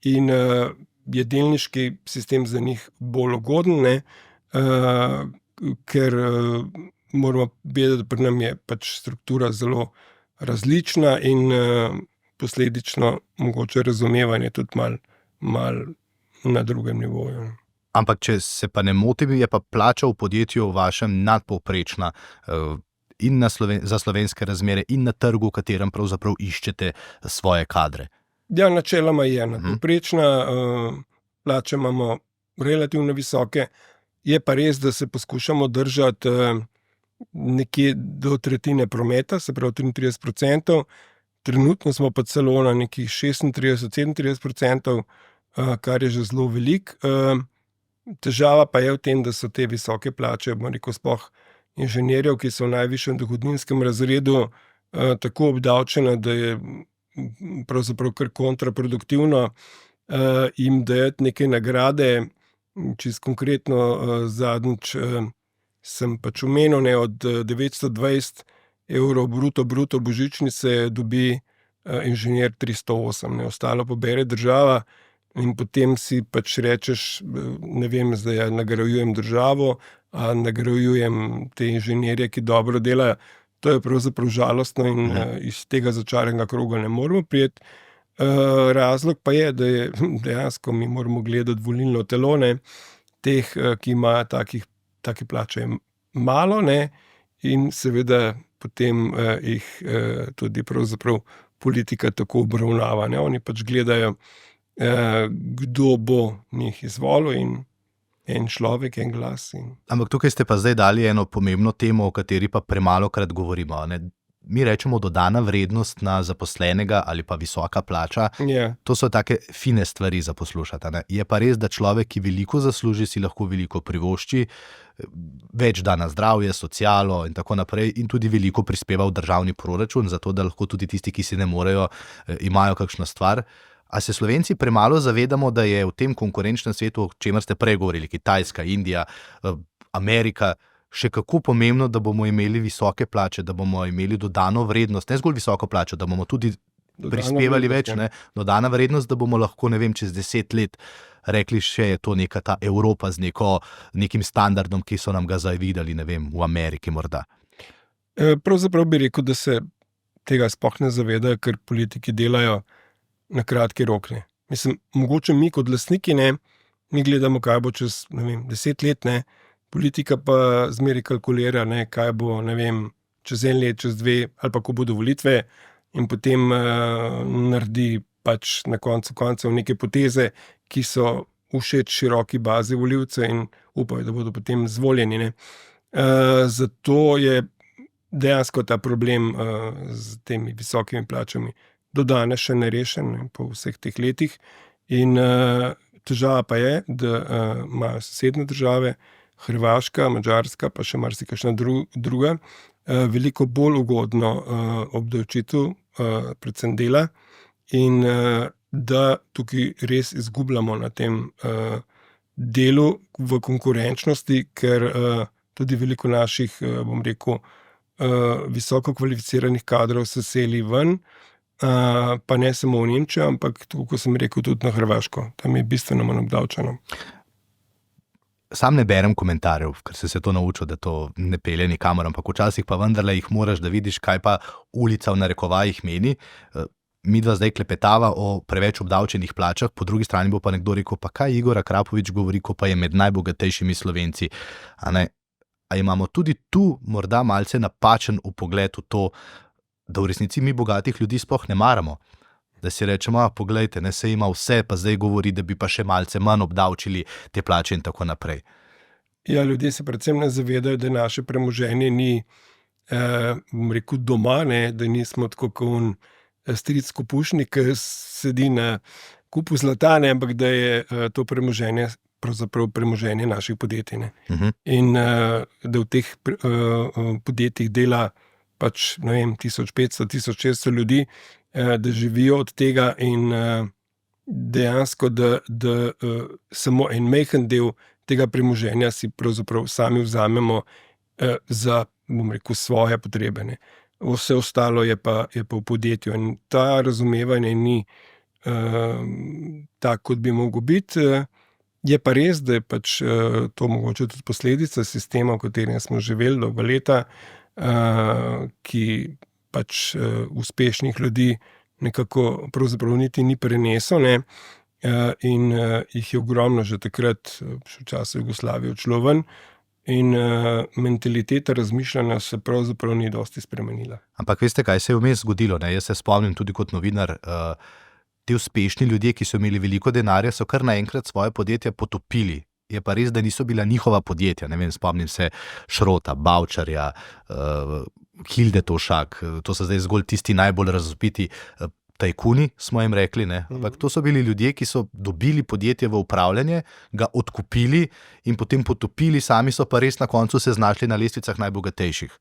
in je delniški sistem za njih bolj ugoden, ne, ker moramo vedeti, da pri nam je pač struktura zelo različna in posledično mogoče razumevanje tudi mal na drugem nivoju. Ampak, če se pa ne motim, je pa plača v podjetju vašem nadpovprečna in za slovenske razmere in na trgu, v katerem pravzaprav iščete svoje kadre. Ja, načeloma je nadpovprečna, plače imamo relativno visoke, je pa res, da se poskušamo držati nekje do tretjine prometa, se pravi 33%, trenutno smo pa celo na nekih 36-37%, kar je že zelo veliko. Težava pa je v tem, da so te visoke plače, bom rekel, sploh inženirjev, ki so v najvišjem dohodninskem razredu, tako obdavčene, da je pravzaprav kar kontraproduktivno jim dajati neke nagrade. Čisto konkretno zadnjič sem pač omenil, ne, od 920 evrov bruto božičnice dobi inženir 308, ne, ostalo pobere država in potem si pač rečeš, ne vem, zdaj nagrajujem državo, a nagrajujem te inženirje, ki dobro delajo. To je pravzaprav žalostno in iz tega začaranega kroga ne moremo priti. Razlog pa je, da je dejansko mi moramo gledati volilno telo, ne, teh, ki imajo take plače malo, ne, in seveda potem jih tudi pravzaprav politika tako obravnava, ne. Oni pač gledajo, kdo bo njih izvolil in en človek, en glas. Ampak tukaj ste pa zdaj dali eno pomembno temo, o kateri pa premalokrat govorimo, ne. Mi rečemo dodana vrednost na zaposlenega ali pa visoka plača. Yeah. To so take fine stvari za poslušati. Ne? Je pa res, da človek, ki veliko zasluži, si lahko veliko privošči, več da na zdravje, socialo in tako naprej, in tudi veliko prispeva v državni proračun, zato da lahko tudi tisti, ki si ne morejo, imajo kakšno stvar. A se Slovenci premalo zavedamo, da je v tem konkurenčnem svetu, o čemer ste prej govorili, Kitajska, Indija, Amerika, še kako pomembno, da bomo imeli visoke plače, da bomo imeli dodano vrednost, ne zgolj visoko plačo, da bomo tudi prispevali več, ne, dodana vrednost, da bomo lahko, ne vem, čez 10 let rekli, še je to neka ta Evropa z nekim standardom, ki so nam ga zavidali, ne vem, v Ameriki morda. Pravzaprav bi rekel, da se tega sploh ne zavedajo, ker politiki delajo na kratki rok, ne. Mislim, mogoče mi kot lastniki, ne, mi gledamo, kaj bo čez, ne vem, 10 let, ne, politika pa zmeraj kalkulira, ne, kaj bo, ne vem, čez 1 let, čez 2, ali pa ko bodo volitve, in potem naredi pač na koncu koncev neke poteze, ki so všeč široki bazi volivcev in upajo, da bodo potem zvoljeni, ne. Zato je dejansko ta problem z temi visokimi plačami do danes še nerešen, ne, po vseh teh letih. In težava pa je, da imajo sosednje države, Hrvaška, Madžarska, pa še marsikakšna druga, veliko bolj ugodno obdavčitev, predvsem dela, in da tukaj res izgubljamo na tem delu v konkurenčnosti, ker tudi veliko naših, bom rekel, visoko kvalificiranih kadrov se seli ven, pa ne samo v Nemčijo, ampak tako, kot sem rekel, tudi na Hrvaško. Tam je bistveno manj obdavčeno. Sam ne berem komentarjev, ker se to naučil, da to ne pelje nikamor, ampak včasih pa vendarle jih moraš, da vidiš, kaj pa ulica v narekovajih meni. Midva zdaj klepetava o preveč obdavčenih plačah, po drugi strani bo pa nekdo rekel, pa kaj Igor Akrapovič govori, ko pa je med najbogatejšimi Slovenci. A imamo tudi tu morda malce napačen vpogled v to, da v resnici mi bogatih ljudi sploh ne maramo. Da si rečemo, poglejte, ne, se ima vse, pa zdaj govori, da bi pa še malce manj obdavčili te plače in tako naprej. Ja, ljudje se predvsem ne zavedajo, da naše premoženje ni, bom rekel, doma, ne, da nismo tako kot stric Kopušnik, ki sedi na kupu zlata, ne, ampak da je to premoženje pravzaprav premoženje naših podjetij. Ne. In da v teh podjetjih dela pač, ne vem, 1500, 1600 ljudi, da živijo od tega in dejansko, da samo en majhen del tega premoženja si pravzaprav sami vzamemo za, bom rekel, svoje potrebe. Ne. Vse ostalo je pa v podjetju in ta razumevanje ni tak, kot bi mogel biti. Je pa res, da je pač to mogoče tudi posledica sistema, v katerem smo živeli dolga leta, ki pač uspešnih ljudi nekako pravzaprav niti ni prenesel, ne, in jih je ogromno že takrat, še v času Jugoslavije, odšlo ven, in mentaliteta razmišljanja se pravzaprav ni dosti spremenila. Ampak veste, kaj se je vmes zgodilo, ne? Jaz se spomnim tudi kot novinar, ti uspešni ljudje, ki so imeli veliko denarja, so kar naenkrat svoje podjetja potopili. Je pa res, da niso bila njihova podjetja, ne vem, spomnim se Šrota, Bavčarja, Hilde Tovšak, to so zdaj zgolj tisti najbolj razvpiti tajkuni, smo jim rekli, ne, ampak to so bili ljudje, ki so dobili podjetje v upravljanje, ga odkupili in potem potopili, sami so pa res na koncu se znašli na lestvicah najbogatejših.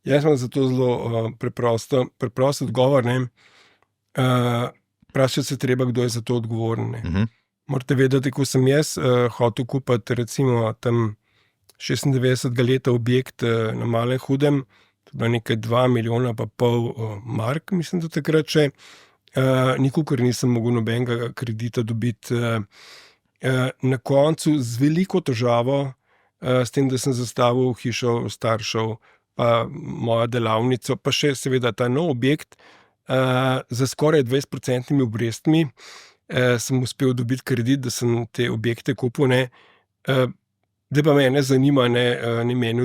Jaz imam za to zelo preprost odgovor, ne. Vprašati se treba, kdo je za to odgovoren, ne. Morate vedeti, ko sem jaz hotel kupiti recimo tam 96. leta objekt na Malem Hudem, to je bilo nekaj 2,5 milijona mark, mislim, da takrat še. Nikakor nisem mogel nobenega kredita dobiti. Na koncu z veliko težavo, s tem, da sem zastavil hišo staršev, pa mojo delavnico, pa še seveda ta nov objekt, za skoraj 20% obrestmi sem uspel dobiti kredit, da sem te objekte kupil. Zdaj pa mene zanima, ne meni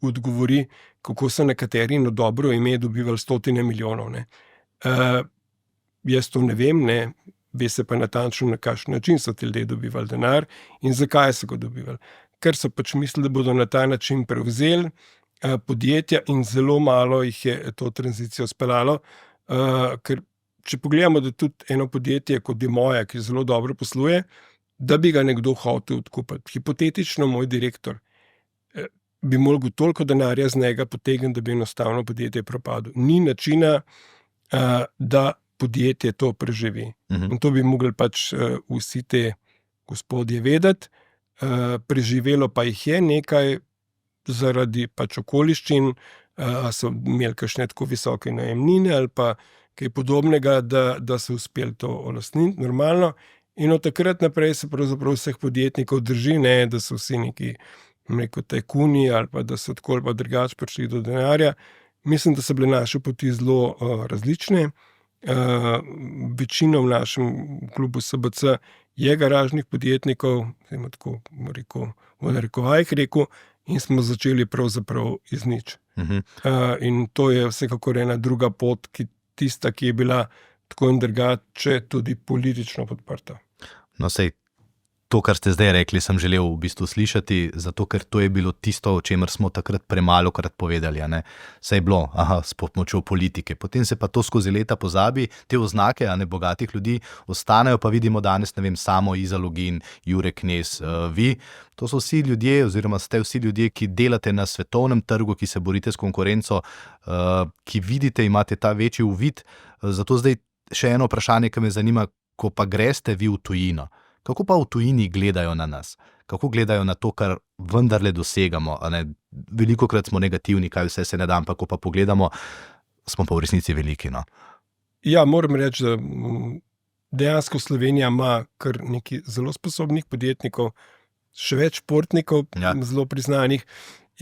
odgovori, kako so nekateri na dobro ime dobivali 100 milijonov. Jaz to ne vem, ve se pa natančno, na kakšen način so ti ljudje dobivali denar in zakaj so ga dobivali. Ker so pač mislili, da bodo na ta način prevzeli podjetja in zelo malo jih je to tranzicijo speljalo. Ker če pogledamo, da tudi eno podjetje, kot je moja, ki zelo dobro posluje, da bi ga nekdo hotel odkupiti. Hipotetično moj direktor bi mogel toliko denarja z njega potegniti, da bi enostavno podjetje propadlo. Ni načina, da podjetje to preživi. In to bi mogli pač vsi te gospodje vedeti. Preživelo pa jih je nekaj zaradi pač okoliščin, so imeli kakšne tako visoke najemnine ali pa kaj podobnega, da so uspeli to olastniti normalno. In od takrat naprej se pravzaprav vseh podjetnikov drži, da so vsi neki tajkuni ali pa da so tako ali pa drugače prišli do denarja. Mislim, da so bile naše poti zelo različne. Večina v našem klubu SBC je garažnih podjetnikov, tako v narekovajih rekel, in smo začeli pravzaprav iz nič. In to je vsekakor ena druga pot, tista, ki je bila tako in drugače tudi politično podprta. No, sej, to, kar ste zdaj rekli, sem želel v bistvu slišati, zato ker to je bilo tisto, o čemer smo takrat premalokrat povedali. Saj je bilo, s pomočjo politike. Potem se pa to skozi leta pozabi, te oznake, bogatih ljudi ostanejo, pa vidimo danes, Samo Iza Login, Jure Knez, vi. To so vsi ljudje, oziroma ste vsi ljudje, ki delate na svetovnem trgu, ki se borite s konkurenco, ki vidite, imate ta večji uvid. Zato zdaj še eno vprašanje, ki me zanima, ko pa greste vi v tujino. Kako pa v tujini gledajo na nas? Kako gledajo na to, kar vendarle dosegamo? Velikokrat smo negativni, kaj vse se ne da, ampak ko pa pogledamo, smo pa v resnici veliki. Ja, moram reči, da dejansko Slovenija ima kar nekaj zelo sposobnih podjetnikov, še več športnikov, zelo priznanih,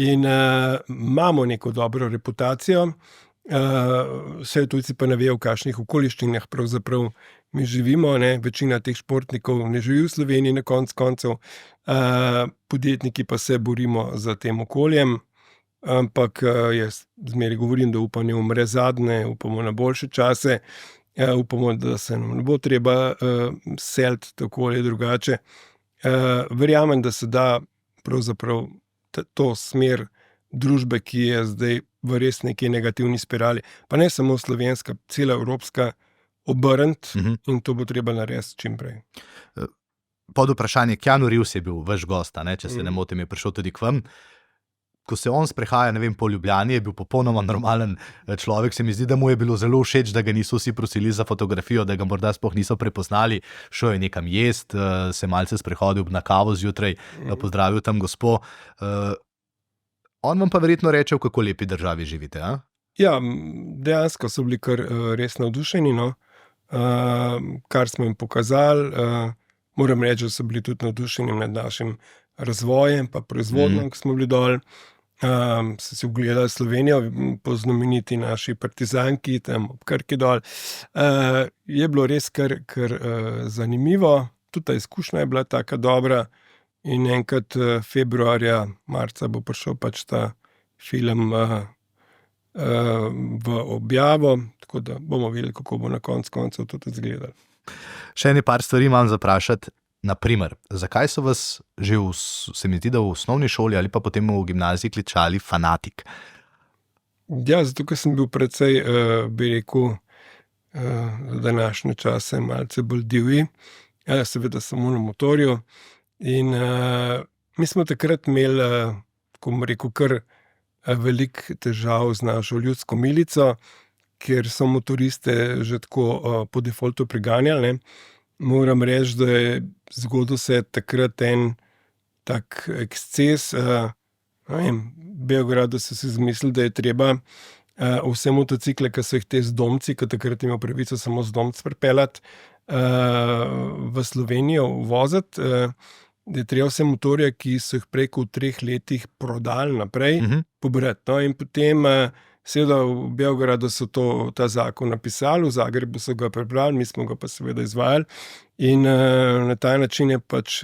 in imamo neko dobro reputacijo. Vse tujci pa ne vejo, v kakšnih okoliščinah pravzaprav mi živimo. Večina teh športnikov ne živi v Sloveniji na koncev. Podjetniki pa se borimo za tem okoljem, ampak jaz zmeraj govorim, da upanje umre zadnje, upamo na boljše čase, upamo, da se nam ne bo treba seliti tako ali drugače. Verjamem, da se da pravzaprav to smer družbe, ki je zdaj v res neki negativni spirali, pa ne samo slovenska, cela evropska, obrniti in to bo treba narediti čim prej. Pod vprašanje, Keanu Reeves je bil vaš gost, če se ne motim, je prišel tudi k vam. Ko se on sprehaja, po Ljubljani, je bil popolnoma normalen človek, se mi zdi, da mu je bilo zelo všeč, da ga niso vsi prosili za fotografijo, da ga morda sploh niso prepoznali, šel je nekam jest, se malce sprehodil na kavo zjutraj, pozdravil tam gospo. On vam pa verjetno reče, v kako lepi državi živite, Ja, dejansko so bili kar res navdušeni, kar smo jim pokazali. Moram reči, da so bili tudi navdušeni nad našim razvojem, pa proizvodnjo, ko smo bili dol. So si ogledali Slovenijo po znameniti naši partizanki, tam ob Krki dol. Je bilo res kar zanimivo, tudi ta izkušnja je bila taka dobra. In enkrat februarja, marca bo prišel pač ta film v objavo, tako da bomo videli, kako bo na koncu to tudi izgledalo. Še ene par stvari imam za vprašati. Naprimer, zakaj so vas že se mi zdi, da v osnovni šoli ali pa potem v gimnaziji kličali fanatik? Ja, zato ker sem bil precej, bi rekel, za današnje čase malce bolj divji, seveda samo na motorju. In mi smo takrat imeli, tako bom rekel, kar veliko težav z našo ljudsko milico, ker so motoriste že tako po defaultu priganjali. Moram reči, da je zgodil se takrat en tak eksces, Beogradu so si zmislili, da je treba vse motocikle, ki so jih te zdomci, ki takrat imel pravico samo zdomc pripeljati v Slovenijo, voziti, da je treba vse motorje, ki so jih preko 3 letih prodali naprej, pobrati. No, in potem seveda v Beogradu so ta zakon napisali, v Zagrebu so ga prebrali, mi smo ga pa seveda izvajali. In na ta način je pač,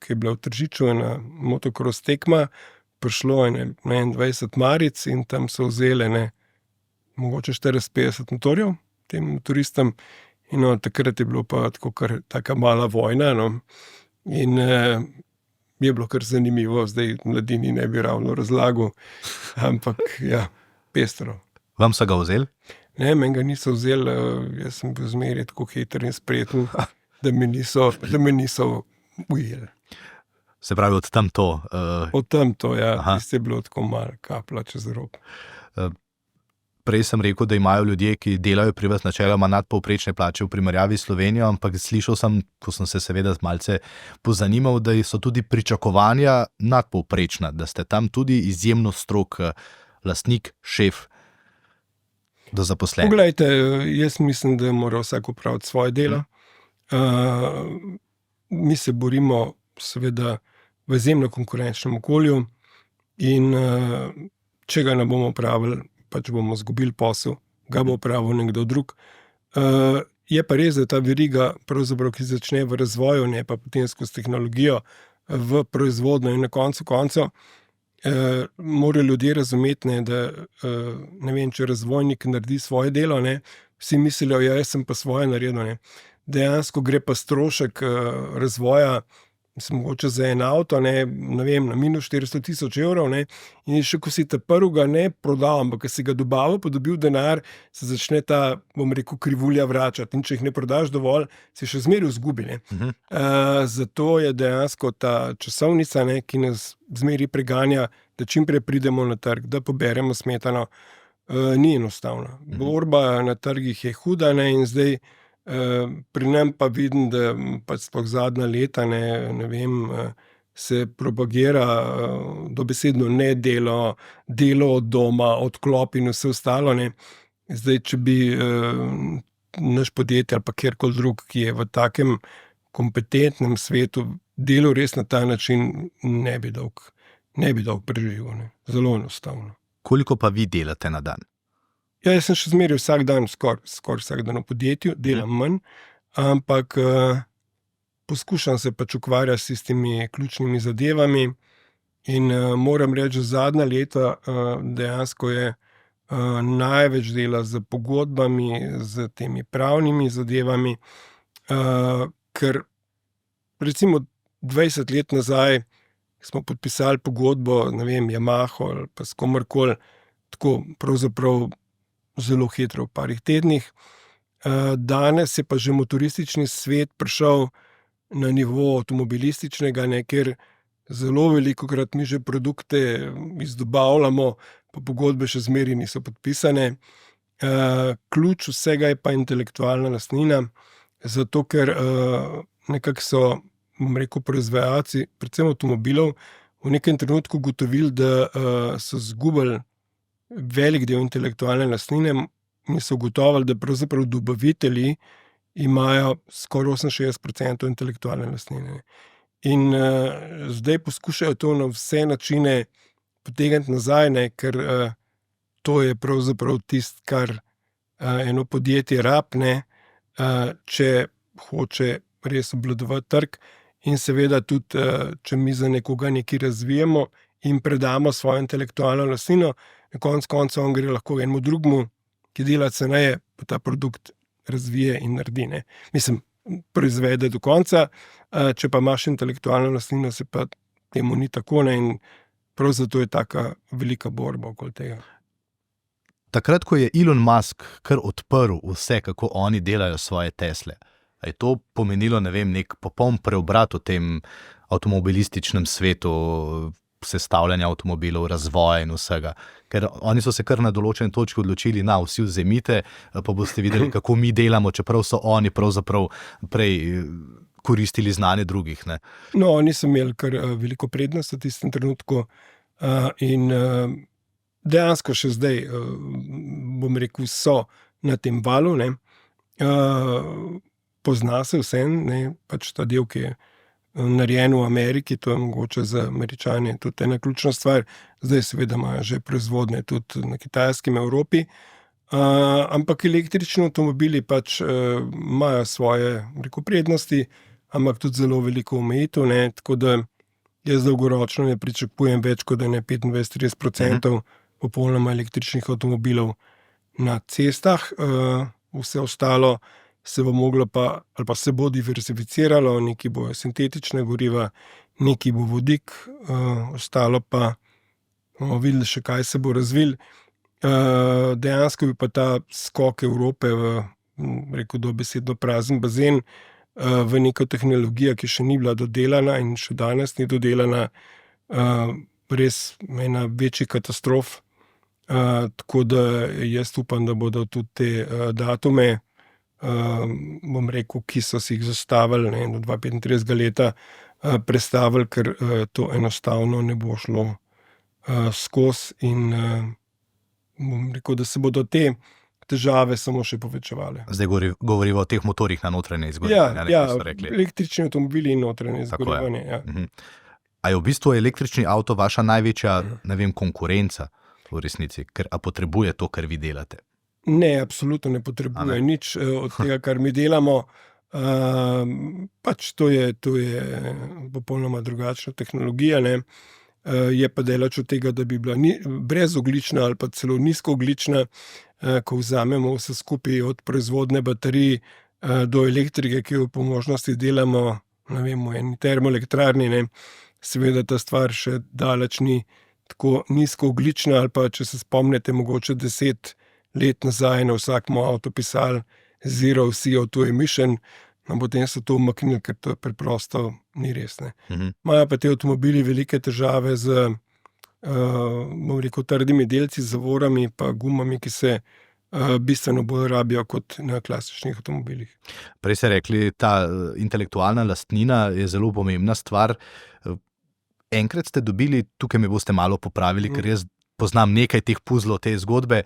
ki je bila v Tržiču ena motocross tekma, prišlo je 21 maric in tam so vzeli mogoče 40-50 motorjev tem turistom. In takrat je bilo pa tako kar taka mala vojna. No. In je bilo kar zanimivo, zdaj mladini ne bi ravno razlagal, ampak ja, pestro. Vam so ga vzeli? Ne, meni ga niso vzeli, jaz sem bil zmeraj tako hiter in spreten, da me niso ujeli. Se pravi, od tam to? Od tam to, ja. Tiste je bilo tako malo kapla čez rob. Prej sem rekel, da imajo ljudje, ki delajo pri vas načeloma nadpovprečne plače v primerjavi s Slovenijo, ampak slišal sem, ko sem se seveda malce pozanimal, da so tudi pričakovanja nadpovprečna, da ste tam tudi izjemno strog lastnik, šef do zaposlenih. Poglejte, jaz mislim, da mora vsak opraviti svoje delo. Mi se borimo seveda v izjemno konkurenčnem okolju in če ga ne bomo opravili, pač bomo izgubili posel, ga bo opravil nekdo drug. Je pa res, da ta veriga, pravzaprav, ki začne v razvoju, ne pa potem skozi tehnologijo v proizvodnjo in na koncu morajo ljudje razumeti, da ne vem, če razvojnik naredi svoje delo, vsi mislijo, jaz sem pa svoje naredil. Dejansko gre pa strošek razvoja, mogoče za en avto, ne vem, na minus 400,000 evrov, in še ko si ta prvega ne prodal, ampak ko si ga dobavil, pa dobil denar, se začne ta, bom rekel, krivulja vračati. In če jih ne prodaš dovolj, si še zmeraj izgubi. Zato je dejansko ta časovnica, ki nas zmeraj preganja, da čim prej pridemo na trg, da poberemo smetano, ni enostavna. Borba na trgih je huda, in zdaj pri nam pa vidim, da pač sploh zadnja leta, ne vem, se propagira dobesedno nedelo, delo od doma, odklop in vse ostalo. Zdaj, če bi naš podjetje ali pa kjerkoli drug, ki je v takem kompetentnem svetu delal res na ta način, ne bi dolg preživel. Zelo enostavno. Koliko pa vi delate na dan? Ja, jaz sem še zmeraj vsak dan, skoraj vsak dan v podjetju, delam manj, ampak poskušam se pač ukvarjati s tistimi ključnimi zadevami in moram reči, že zadnja leta dejansko je največ dela z pogodbami, z temi pravnimi zadevami, ker recimo 20 let nazaj smo podpisali pogodbo, ne vem, Yamaho ali pa s komarkoli, tako pravzaprav zelo hitro v parih tednih. Danes je pa že motoristični svet prišel na nivo avtomobilističnega, ker zelo velikokrat mi že produkte izdobavljamo, pa pogodbe še zmeraj niso podpisane. Ključ vsega je pa intelektualna lastnina, zato ker nekako so, bom rekel, proizvajalci, predvsem avtomobilov, v nekem trenutku ugotovili, da so izgubili velik del intelektualne lastnine in so ugotovili, da pravzaprav dobavitelji imajo skoraj 68% intelektualne lastnine. In zdaj poskušajo to na vse načine potegniti nazaj, ker to je pravzaprav tisto, kar eno podjetje rabne, če hoče res obvladovati trg. In seveda tudi, če mi za nekoga nekaj razvijemo in predamo svojo intelektualno lastnino, na koncu koncev on gre lahko enemu drugemu, ki dela ceneje, pa ta produkt razvije in naredi. Mislim, proizvede do konca, če pa imaš intelektualno lastnino, se pa temu ni tako, in prav zato je taka velika borba okoli tega. Takrat, ko je Elon Musk kar odprl vse, kako oni delajo svoje Tesle, je to pomenilo, ne vem, nek popoln preobrat v tem avtomobilističnem svetu, sestavljanja avtomobilov, razvoja in vsega. Ker oni so se kar na določeni točki odločili, vsi vzemite, pa boste videli, kako mi delamo, čeprav so oni pravzaprav prej koristili znanje drugih. No, oni so imeli kar veliko prednost v tistem trenutku. In dejansko še zdaj, bom rekel, so na tem valu. Ne. Pozna se vsem, ne, pač ta del, ki je narejen v Ameriki, to je mogoče za Američane tudi ena ključna stvar. Zdaj seveda imajo že proizvodnje tudi na Kitajskem, Evropi. Ampak električni avtomobili pač imajo svoje, rekel, prednosti, ampak tudi zelo veliko omejitev, ne, tako da jaz dolgoročno ne pričakujem več kot 25-30% popolnoma električnih avtomobilov na cestah. Vse ostalo se bo moglo pa, ali pa se bo diversificiralo, neki bo sintetična goriva, neki bo vodik, ostalo pa bomo videli še, kaj se bo razvil. Dejansko bi pa ta skok Evrope v, rekel, dobesedno prazen bazen, v neko tehnologijo, ki še ni bila dodelana in še danes ni dodelana, res ena večji katastrof. Tako da jaz upam, da bodo tudi te datume, bom rekel, ki so si jih zastavili, ne, do 2035 leta, prestavili, ker to enostavno ne bo šlo skozi in bom rekel, da se bodo te težave samo še povečevale. Zdaj govorimo o teh motorjih na notranje izgorevanje. Ja, električni avtomobili in notranje izgorevanje. Ja. A je v bistvu električni avto vaša največja, ne vem, konkurenca v resnici, ker a potrebuje to, kar vi delate? Ne, absolutno ne potrebuje nič od tega, kar mi delamo. Pač to je popolnoma drugačna tehnologija, ne. Je pa daleč od tega, da bi bila brezogljična ali pa celo nizkoogljična, ko vzamemo vse skupaj od proizvodne baterij do elektrike, ki jo po možnosti delamo, ne vem, v eni termoelektrarni, ne. Seveda ta stvar še daleč ni tako nizkoogljična, ali pa, če se spomnite, mogoče 10 let nazaj na vsakem avtu pisali Zero CO2 emission, no, potem so to umaknili, ker to preprosto ni res. Imajo pa te avtomobili velike težave z, bom rekel, trdimi delci, zavorami pa gumami, ki se bistveno bolj rabijo kot na klasičnih avtomobilih. Prej ste rekli, ta intelektualna lastnina je zelo pomembna stvar. Enkrat ste dobili, tukaj me boste malo popravili, ker jaz poznam nekaj teh puzlov te zgodbe,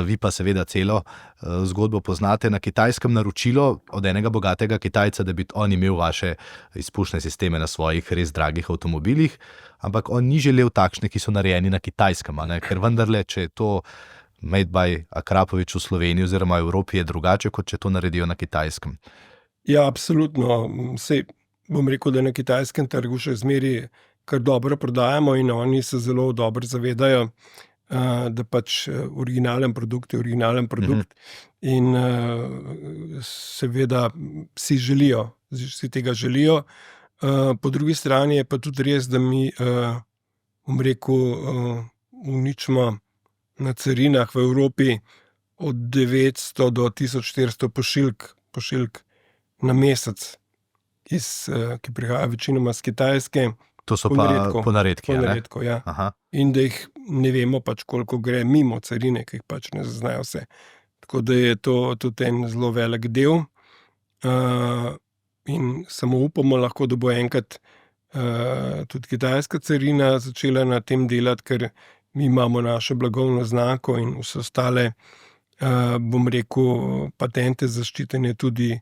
vi pa seveda celo zgodbo poznate, na Kitajskem naročilo od enega bogatega Kitajca, da bi on imel vaše izpušne sisteme na svojih res dragih avtomobilih, ampak on ni želel takšne, ki so narejeni na Kitajskem, ker vendarle, če je to made by Akrapovič v Sloveniji oziroma Evropi, je drugače, kot če to naredijo na Kitajskem. Ja, absolutno. Sej bom rekel, da na kitajskem trgu še zmeri kar dobro prodajamo in oni se zelo dobro zavedajo, da pač originalen produkt je originalen produkt in seveda si tega želijo. Po drugi strani je pa tudi res, da mi, bom rekel, uničimo na carinah v Evropi od 900 do 1400 pošiljk na mesec, ki prihaja večinoma z Kitajske. To so pa ponaredki, ja. In da jih ne vemo pač, koliko gre mimo carine, ki jih pač ne zaznajo vse. Tako da je to tudi en zelo velik del. In samo upamo lahko, da bo enkrat tudi kitajska carina začela na tem delati, ker mi imamo našo blagovno znamko in vse ostale, bom rekel, patente zaščitene tudi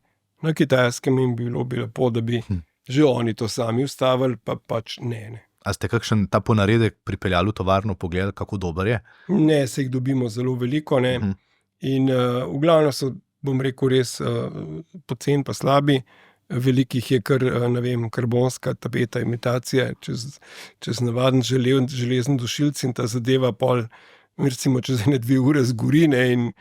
na Kitajskem in bilo bi lepo, da bi že oni to sami ustavili, pa pač ne. A ste kakšen ta ponaredek pripeljali v tovarno, pogledali, kako dober je? Ne, se jih dobimo zelo veliko, ne. In v glavnem so, bom rekel, res poceni pa slabi. Velikih je kar, ne vem, karbonska tapeta, imitacija, čez navaden železen dušilc in ta zadeva pol, recimo čez 1-2 ure zgori, ne, in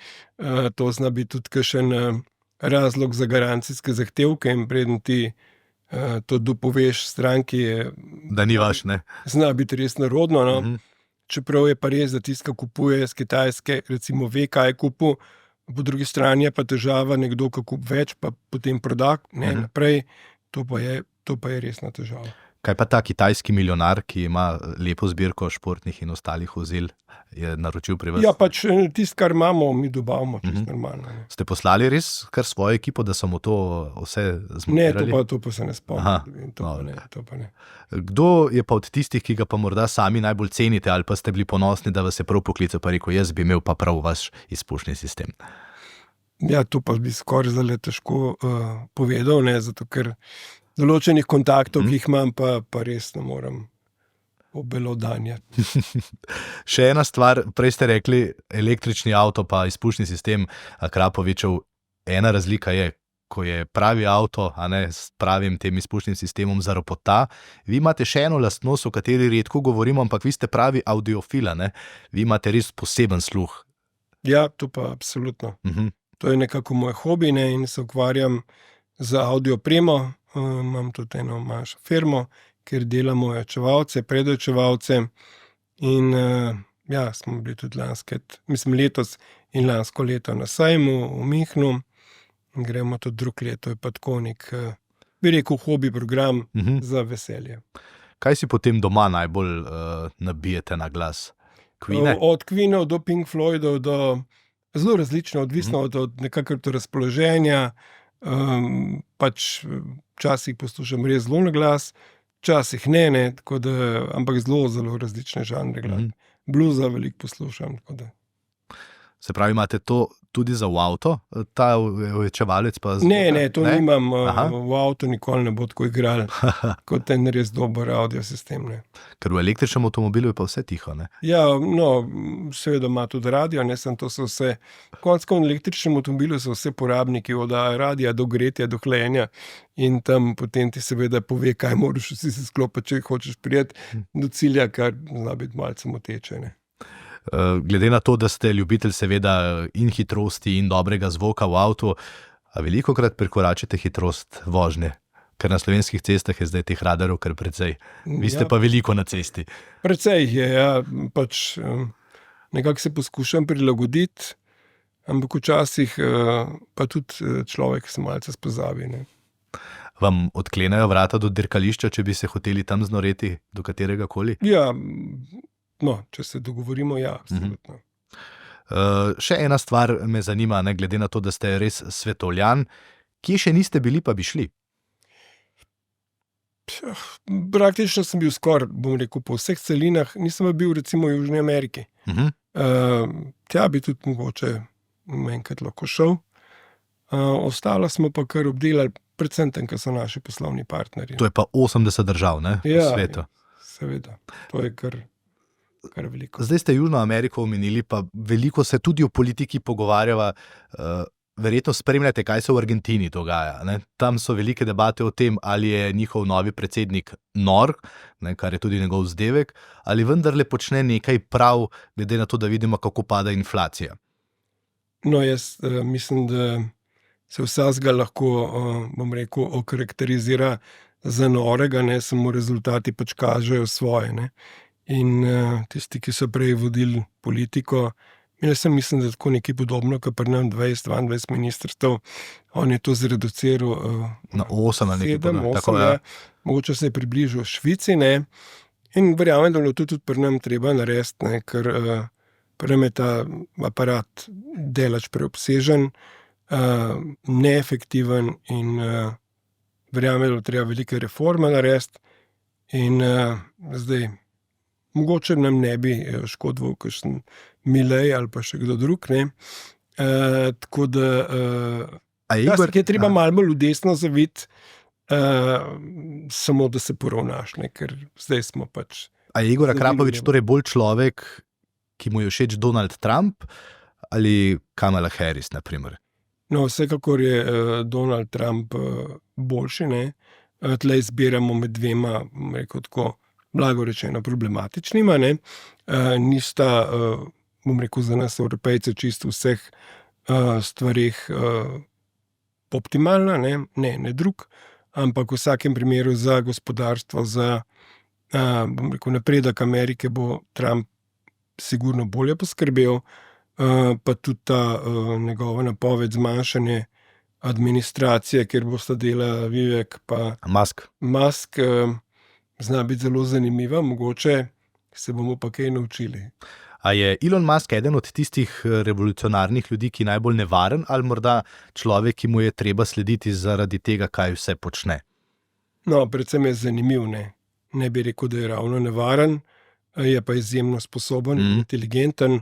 to zna biti tudi kakšen razlog za garancijske zahtevke in preden ti to dopoveš stranki, da ni vaš, ne? Zna biti res nerodno, no. Čeprav je pa res, da tisto, ki kupuje z Kitajske, recimo ve, kaj je kupil, po drugi strani je pa težava nekdo, ki kupi več, pa potem proda naprej, to pa je resna težava. Kaj pa ta kitajski milijonar, ki ima lepo zbirko športnih in ostalih vozil, je naročil pri vas? Ja, pač tisto, kar imamo, mi dobavimo, čisto normalno. Ne. Ste poslali res kar svojo ekipo, da so mu to vse Ne, zmontirali? to pa se ne Aha, spomnim. no. To pa ne. Kdo je pa od tistih, ki ga pa morda sami najbolj cenite ali pa ste bili ponosni, da vas je prav poklical pa rekel, jaz bi imel pa prav vaš izpušni sistem? Ja, to pa bi skoraj zelo težko povedal, ne, zato ker določenih kontaktov, ki jih imam, pa res ne morem obelodanjati. Še ena stvar, prej ste rekli, električni avto pa izpušni sistem Krapovičev, ena razlika je, ko je pravi avto, a ne s pravim tem izpušnim sistemom zaropota, vi imate še eno lastnost, o kateri redko govorimo, ampak vi ste pravi audiofila, ne? Vi imate res poseben sluh. Ja, to pa absolutno. To je nekako moj hobi, ne, in se ukvarjam z audio-opremo. Imam tudi eno manjšo firmo, kjer delamo ojačevalce, predojačevalce. In ja, smo bili tudi letos in lansko leto na sajmu v Münchnu. Gremo tudi drugo leto, je pa tako nek, bi rekel, hobi program za veselje. Kaj si potem doma najbolj nabijete na glas? Queene? Od Queenov do Pink Floydov, do zelo različno, odvisno od nekakor razpoloženja. Pač včasih poslušam res zelo na glas, včasih ne, tako da, ampak zelo različne žanre. Bluza veliko poslušam. Tako da. Se pravi, imate to tudi za v avto, ta ojačevalec pa? Ne, to nimam. Aha. V avtu nikoli ne bo tako igral kot en res dober audio sistem. Ne. Ker v električnem avtomobilu je pa vse tiho, ne? Ja, no, seveda ima tudi radio, ne, sem to so vse, končno v električnem avtomobilu so vse porabniki od radia do gretja, do hlajenja in tam potem ti seveda pove, kaj moraš vsi se sklopiti, če hočeš prijeti do cilja, kar zna biti malce moteče, ne. Glede na to, da ste ljubitelj seveda in hitrosti in dobrega zvoka v avtu, a velikokrat prekoračite hitrost vožnje? Ker na slovenskih cestah je zdaj teh radarov kar precej. Vi ste pa veliko na cesti. Precej je, ja, pač nekako se poskušam prilagoditi, ampak včasih pa tudi človek se malce spozabi, ne. Vam odklenejo vrata do dirkališča, če bi se hoteli tam znoreti do katerega koli? Ja, no, če se dogovorimo, ja, absolutno. Še ena stvar me zanima, ne, glede na to, da ste res svetovljan. Kje še niste bili, pa bi šli? Praktično sem bil skoraj, bom rekel, po vseh celinah, nisem pa bil recimo v Južni Ameriki. Tja bi tudi mogoče enkrat lahko šel. Ostalo smo pa kar obdelali, predvsem tam, ker so naši poslovni partnerji. To je pa 80 držav, ne, v svetu. Seveda, to je kar veliko. Zdaj ste Južno Ameriko omenili, pa veliko se tudi o politiki pogovarjava. Verjetno spremljate, kaj se v Argentini dogaja, ne? Tam so velike debate o tem, ali je njihov novi predsednik nor, ne, kar je tudi njegov vzdevek, ali vendarle počne nekaj prav, glede na to, da vidimo, kako pada inflacija. No, jaz mislim, da se vsakega lahko, bom rekel, okarakterizira za norega, ne, samo rezultati pač kažejo svoje, ne. In tisti, ki so prej vodili politiko, jaz mislim, da je tako nekaj podobno, kot pri nam 20-22 ministrstev, on je to zreduciral na 8 ali nekaj podobno. 7, 8, ja. Mogoče se je približal Švici, ne. In verjamem, da je to tudi pri nam treba narediti, ne, ker pri nam je ta aparat delač preobsežen, neefektiven in verjamem, da treba velike reforme narediti. In zdaj, mogoče nam ne bi škodoval kakšen Milej ali pa še kdo drug, ne. Tako da je treba malo bolj v desno zaviti, samo da se poravnaš, ne, ker zdaj smo pač... A je Igor Akrapovič torej bolj človek, ki mu je všeč Donald Trump ali Kamala Harris, na primer? No, vsekakor je Donald Trump boljši, ne. Tlej zbiramo med dvema, rekel tako, blago rečeno problematičnima, ne. Nista, bom rekel, za nas Evropejce čisto vseh stvarih optimalna, ne drug, ampak v vsakem primeru za gospodarstvo, za, bom rekel, napredek Amerike bo Trump sigurno bolje poskrbel, pa tudi ta njegova napoved zmanjšanje administracije, kjer bosta dela Vivek pa Musk. zna biti zelo zanimiva, mogoče se bomo pa kaj naučili. A je Elon Musk eden od tistih revolucionarnih ljudi, ki je najbolj nevaren, ali morda človek, ki mu je treba slediti zaradi tega, kaj vse počne? No, predvsem je zanimiv, ne bi rekel, da je ravno nevaren, je pa izjemno sposoben, inteligenten,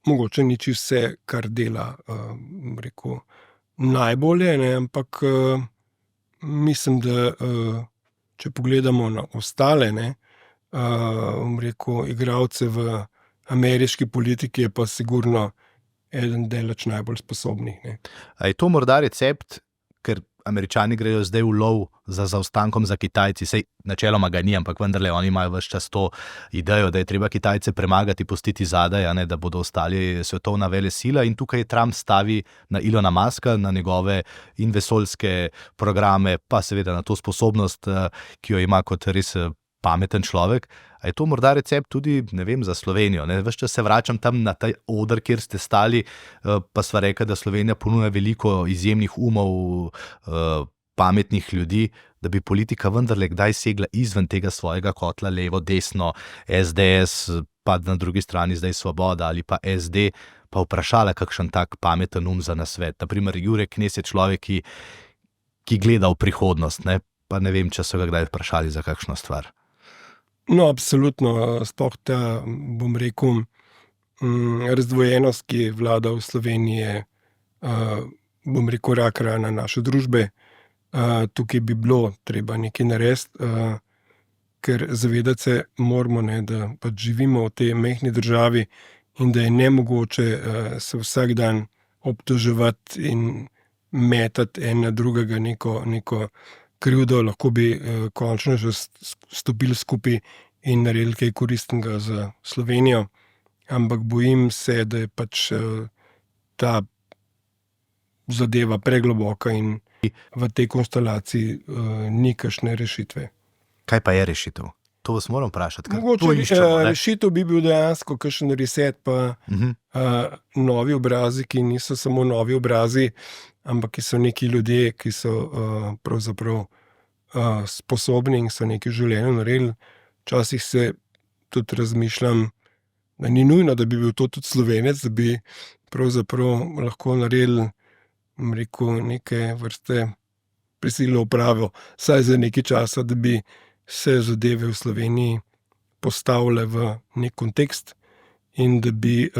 mogoče ni čisto vse, kar dela, rekel, najbolje, ampak mislim, da če pogledamo na ostale, rekel, igralce v ameriški politiki, je pa sigurno eden daleč najbolj sposobnih. A je to morda recept, ker Američani grejo zdaj v lov za zaostankom za Kitajci, sej načeloma ga ni, ampak vendarle oni imajo ves čas to idejo, da je treba Kitajce premagati, pustiti zadaj, da bodo ostali svetovna velesila, in tukaj Trump stavi na Elona Muska, na njegove in vesoljske programe, pa seveda na to sposobnost, ki jo ima kot res pameten človek. A je to morda recept tudi, ne vem, za Slovenijo? Ves čas se vračam tam na ta oder, kjer ste stali, pa sva rekla, da Slovenija ponuja veliko izjemnih umov, pametnih ljudi, da bi politika vendarle kdaj segla izven tega svojega kotla, levo, desno, SDS, pa na drugi strani zdaj Svoboda ali pa SD, pa vprašala kakšen tak pameten za nasvet. Naprimer, Jure Knez je človek, ki gleda v prihodnost, pa ne vem, če so ga kdaj vprašali za kakšno stvar. No, absolutno, sploh ta, bom rekel, razdvojenost, ki vlada v Sloveniji, bom rekel, rak rana naše družbe. Tukaj bi bilo treba nekaj narediti, ker zavedati se moramo, da pač živimo v tej majhni državi in da je nemogoče se vsak dan obtoževati in metati en na drugega neko krivdo, lahko bi končno že stopili skupaj in naredili kaj koristnega za Slovenijo, ampak bojim se, da je pač ta zadeva pregloboka in v tej konstelaciji ni kakšne rešitve. Kaj pa je rešitev? To vas moram vprašati. Mogoče rešitev bi bil dejansko kakšen reset, pa novi obrazi, ki niso samo novi obrazi, ampak ki so neki ljudje, ki so pravzaprav sposobni in so nekaj v življenju naredili. Včasih se tudi razmišljam, da ni nujno, da bi bil to tudi Slovenec, da bi pravzaprav lahko naredili, rekel, neke vrste prisilno upravo, saj za nekaj časa, da bi se zadeve v Sloveniji postavile v nek kontekst in da bi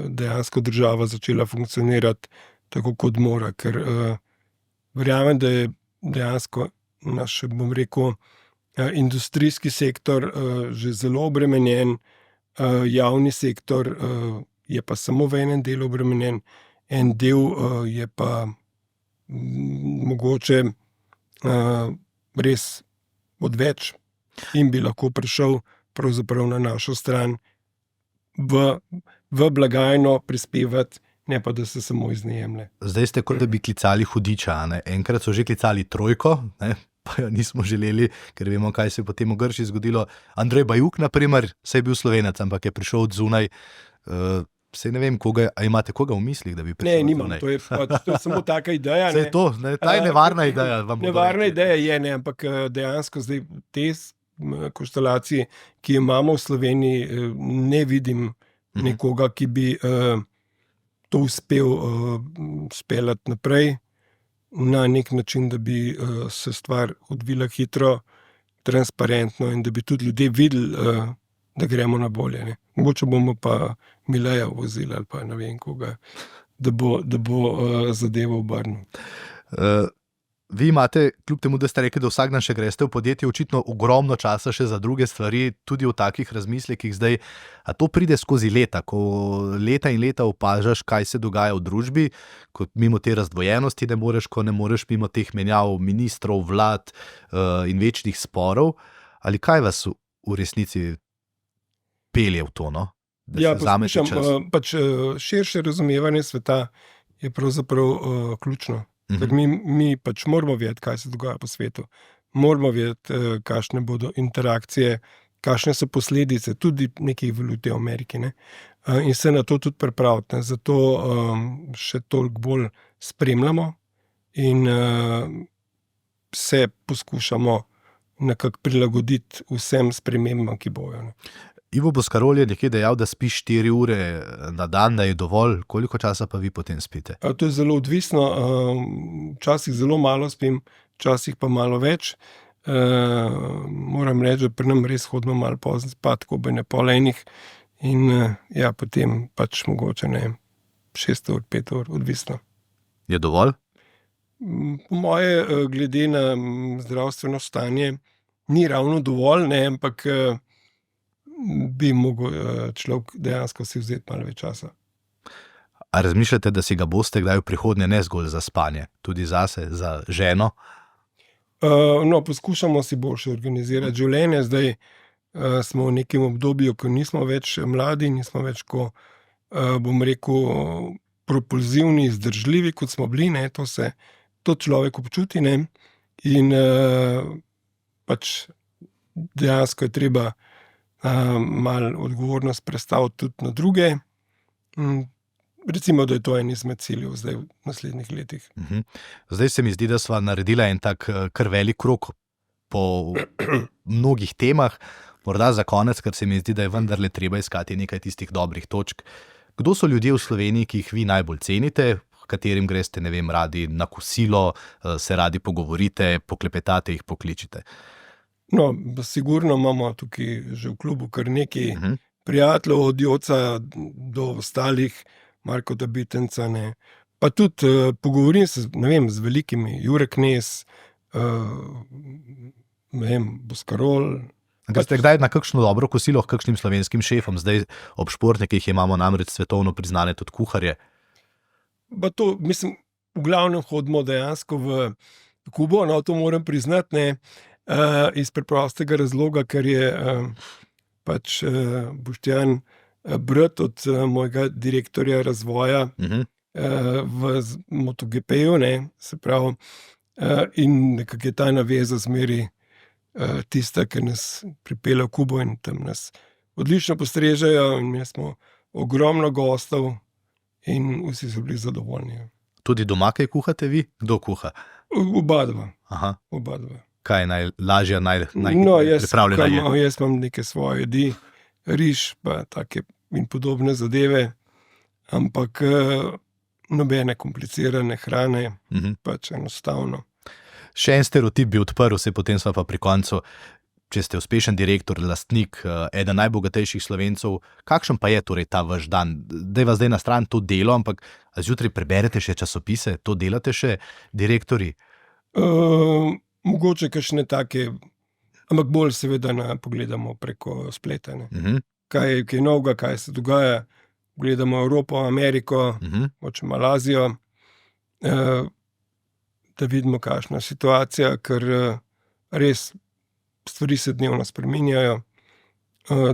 dejansko država začela funkcionirati tako, kot mora, ker verjamem, da je dejansko naš, bom rekel, industrijski sektor že zelo obremenjen, javni sektor je pa samo v enem delu obremenjen, en del je pa mogoče res odveč in bi lahko prišel pravzaprav na našo stran v blagajno prispevati, ne pa da se samo iznajemlje. Zdaj ste kot da bi klicali hudiča, enkrat so že klicali trojko, pa jo nismo želeli, ker vemo, kaj se je potem v Grčiji zgodilo. Andrej Bajuk, na primer, saj je bil Slovenec, ampak je prišel od zunaj. Sej ne vem, a imate koga v mislih, da bi prišel? Ne, nimam, to je samo taka ideja. Sej to, ta je nevarna ideja. Nevarna ideja je, ampak dejansko zdaj v tej konstelaciji, ki jo imamo v Sloveniji, ne vidim nekoga, ki bi to uspel speljati naprej na nek način, da bi se stvar odvila hitro, transparentno in da bi tudi ljudje videli, da gremo na bolje. Mogoče bomo pa Mileja vozili ali pa ne vem koga, da bo zadevo obrnil. Vi imate, kljub temu, da ste rekli, da vsak dan še greste v podjetje, očitno ogromno časa še za druge stvari, tudi v takih razmislekih zdaj. A to pride skozi leta, ko leta in leta opažaš, kaj se dogaja v družbi, kot mimo te razdvojenosti ne moreš, ko ne moreš mimo teh menjav ministrov, vlad in večnih sporov. Ali kaj vas v resnici pelje v to, Ja, poskušam, pač širše razumevanje sveta je pravzaprav ključno. Ker mi pač moramo vedeti, kaj se dogaja po svetu. Moramo vedeti, kakšne bodo interakcije, kakšne so posledice, tudi nekih valut v Ameriki. In se na to tudi pripraviti. Zato še toliko bolj spremljamo in se poskušamo nekako prilagoditi vsem spremembam, ki bojo. Ne. Ivo Boscarol je nekje dejal, da spiš 4 ure na dan, da je dovolj. Koliko časa pa vi potem spite? To je zelo odvisno. Včasih zelo malo spim, včasih pa malo več. Moram reči, da pri nam res hodimo malo pozno spat, ko bi ne pol enih. In potem pač mogoče 6 ur, 5 ur, odvisno. Je dovolj? Po moje, glede na zdravstveno stanje, ni ravno dovolj, ne, ampak bi mogel človek dejansko si vzeti malo več časa. A razmišljate, da si ga boste kdaj v prihodnje ne zgolj za spanje, tudi zase, za ženo? Poskušamo si boljše organizirati življenje. Zdaj smo v nekem obdobju, ko nismo več mladi, nismo več, ko bom rekel, propulzivni, zdržljivi, kot smo bili, ne, to človek občuti, ne, in pač dejansko je treba malo odgovornost prestaviti tudi na druge. Recimo, da je to en izmed ciljev zdaj v naslednjih letih. Zdaj se mi zdi, da sva naredila en tak kar velik krog po mnogih temah. Morda za konec, ker se mi zdi, da je vendarle treba iskati nekaj tistih dobrih točk. Kdo so ljudje v Sloveniji, ki jih vi najbolj cenite, katerim greste, ne vem, radi na kosilo, se radi pogovorite, poklepetate, jih pokličite? Sigurno imamo tukaj že v klubu kar nekaj prijateljev, od Joca do ostalih, Marko Bitenca, ne. Pa tudi pogovorim se, ne vem, z velikimi, Jure Knez, ne vem, Boscarol. Ste kdaj na kakšno dobro kosilo k kakšnim slovenskim šefom? Zdaj ob športnikih imamo namreč svetovno priznane tudi kuharje. To, mislim, v glavnem hodimo dejansko v Kubo, to moram priznati, ne, iz preprostega razloga, ker je pač Boštjan brat od mojega direktorja razvoja v MotoGP-ju, ne, se pravi, in nekako je ta naveza zmeri tista, ki nas pripelje v Kubo in tam nas odlično postrežejo in mi smo ogromno gostov in vsi so bili zadovoljni. Tudi doma kaj kuhate vi? Kdo kuha? Oba dva. Kaj je najlažja, pripravljena je? Jaz imam neke svoje jedi, riž pa take in podobne zadeve, ampak nobene komplicirane hrane, pač enostavno. Še en stereotip bi odprl, potem sva pa pri koncu. Če ste uspešen direktor, lastnik, eden najbogatejših Slovencev, kakšen pa je torej ta vaš dan? Dajva zdaj na stran to delo, ampak zjutraj preberete še časopise, to delate še direktorji? Mogoče kakšne take, ampak bolj seveda pogledamo preko spleta. Kaj je novega, kaj se dogaja, gledamo Evropo, Ameriko, mogoče Malazijo, da vidimo, kakšna situacija, ker res stvari se dnevno spreminjajo,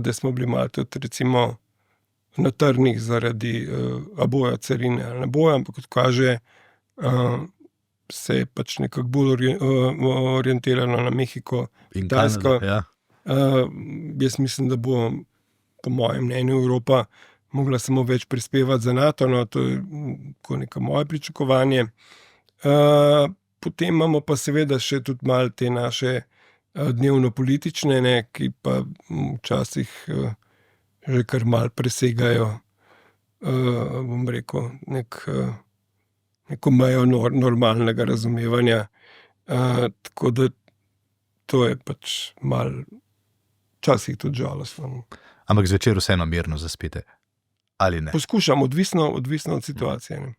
da smo bili malo tudi recimo na trnih zaradi a bojo carine ali ne bojo, ampak kot kaže, se je pač nekako bolj orientirano na Mehiko, Kitajsko. Jaz mislim, da bo po mojem mnenju Evropa mogla samo več prispevati za NATO, to je neko moje pričakovanje. Potem imamo pa seveda še tudi malo te naše dnevno politične, ki pa včasih že kar malo presegajo, bom rekel, neko mejo normalnega razumevanja. Tako da to je pač malo včasih tudi žalostno. Ampak zvečer vseeno mirno zaspite? Ali ne? Poskušam, odvisno od situacije. Ne.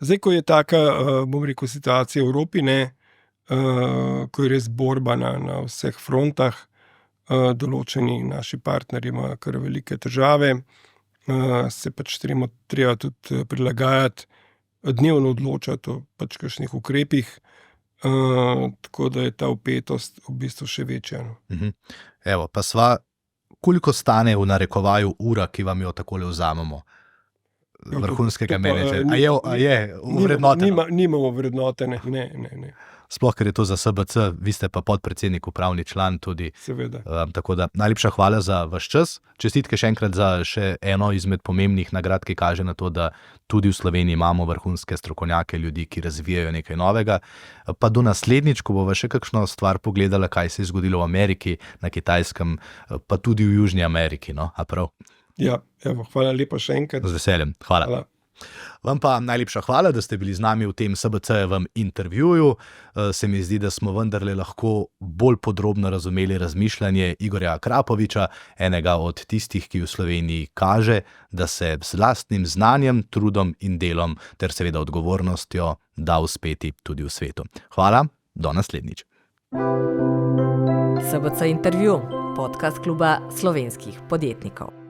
Zdaj, ko je taka, bom rekel, situacija v Evropi, ko je res borba na vseh frontah, določeni naši partnerji imajo kar velike težave, se pač treba tudi prilagajati, dnevno odločati o pač kakšnih ukrepih, tako da je ta vpetost v bistvu še večja. Evo, pa sva, koliko stane v narekovaju ura, ki vam jo takole vzamemo? Vrhunskega menedžerja. A je vrednoteno? Nimamo vrednotene, ne. sploh ker je to za SBC, vi ste pa podpredsednik, upravni član tudi. Seveda. Tako da najlepša hvala za vaš čas. Čestitke še enkrat za še eno izmed pomembnih nagrad, ki kaže na to, da tudi v Sloveniji imamo vrhunske strokovnjake, ljudi, ki razvijajo nekaj novega. Pa do naslednjič, ko bova še kakšno stvar pogledala, kaj se je zgodilo v Ameriki, na Kitajskem, pa tudi v Južni Ameriki. No? A prav? Ja, evo, hvala lepa še enkrat. Z veseljem. Hvala. Vam pa najlepša hvala, da ste bili z nami v tem SBC-jevem intervjuju. Se mi zdi, da smo vendarle lahko bolj podrobno razumeli razmišljanje Igorja Akrapoviča, enega od tistih, ki v Sloveniji kaže, da se z lastnim znanjem, trudom in delom ter seveda odgovornostjo da uspeti tudi v svetu. Hvala, do naslednjič. SBC intervju, podcast kluba slovenskih podjetnikov.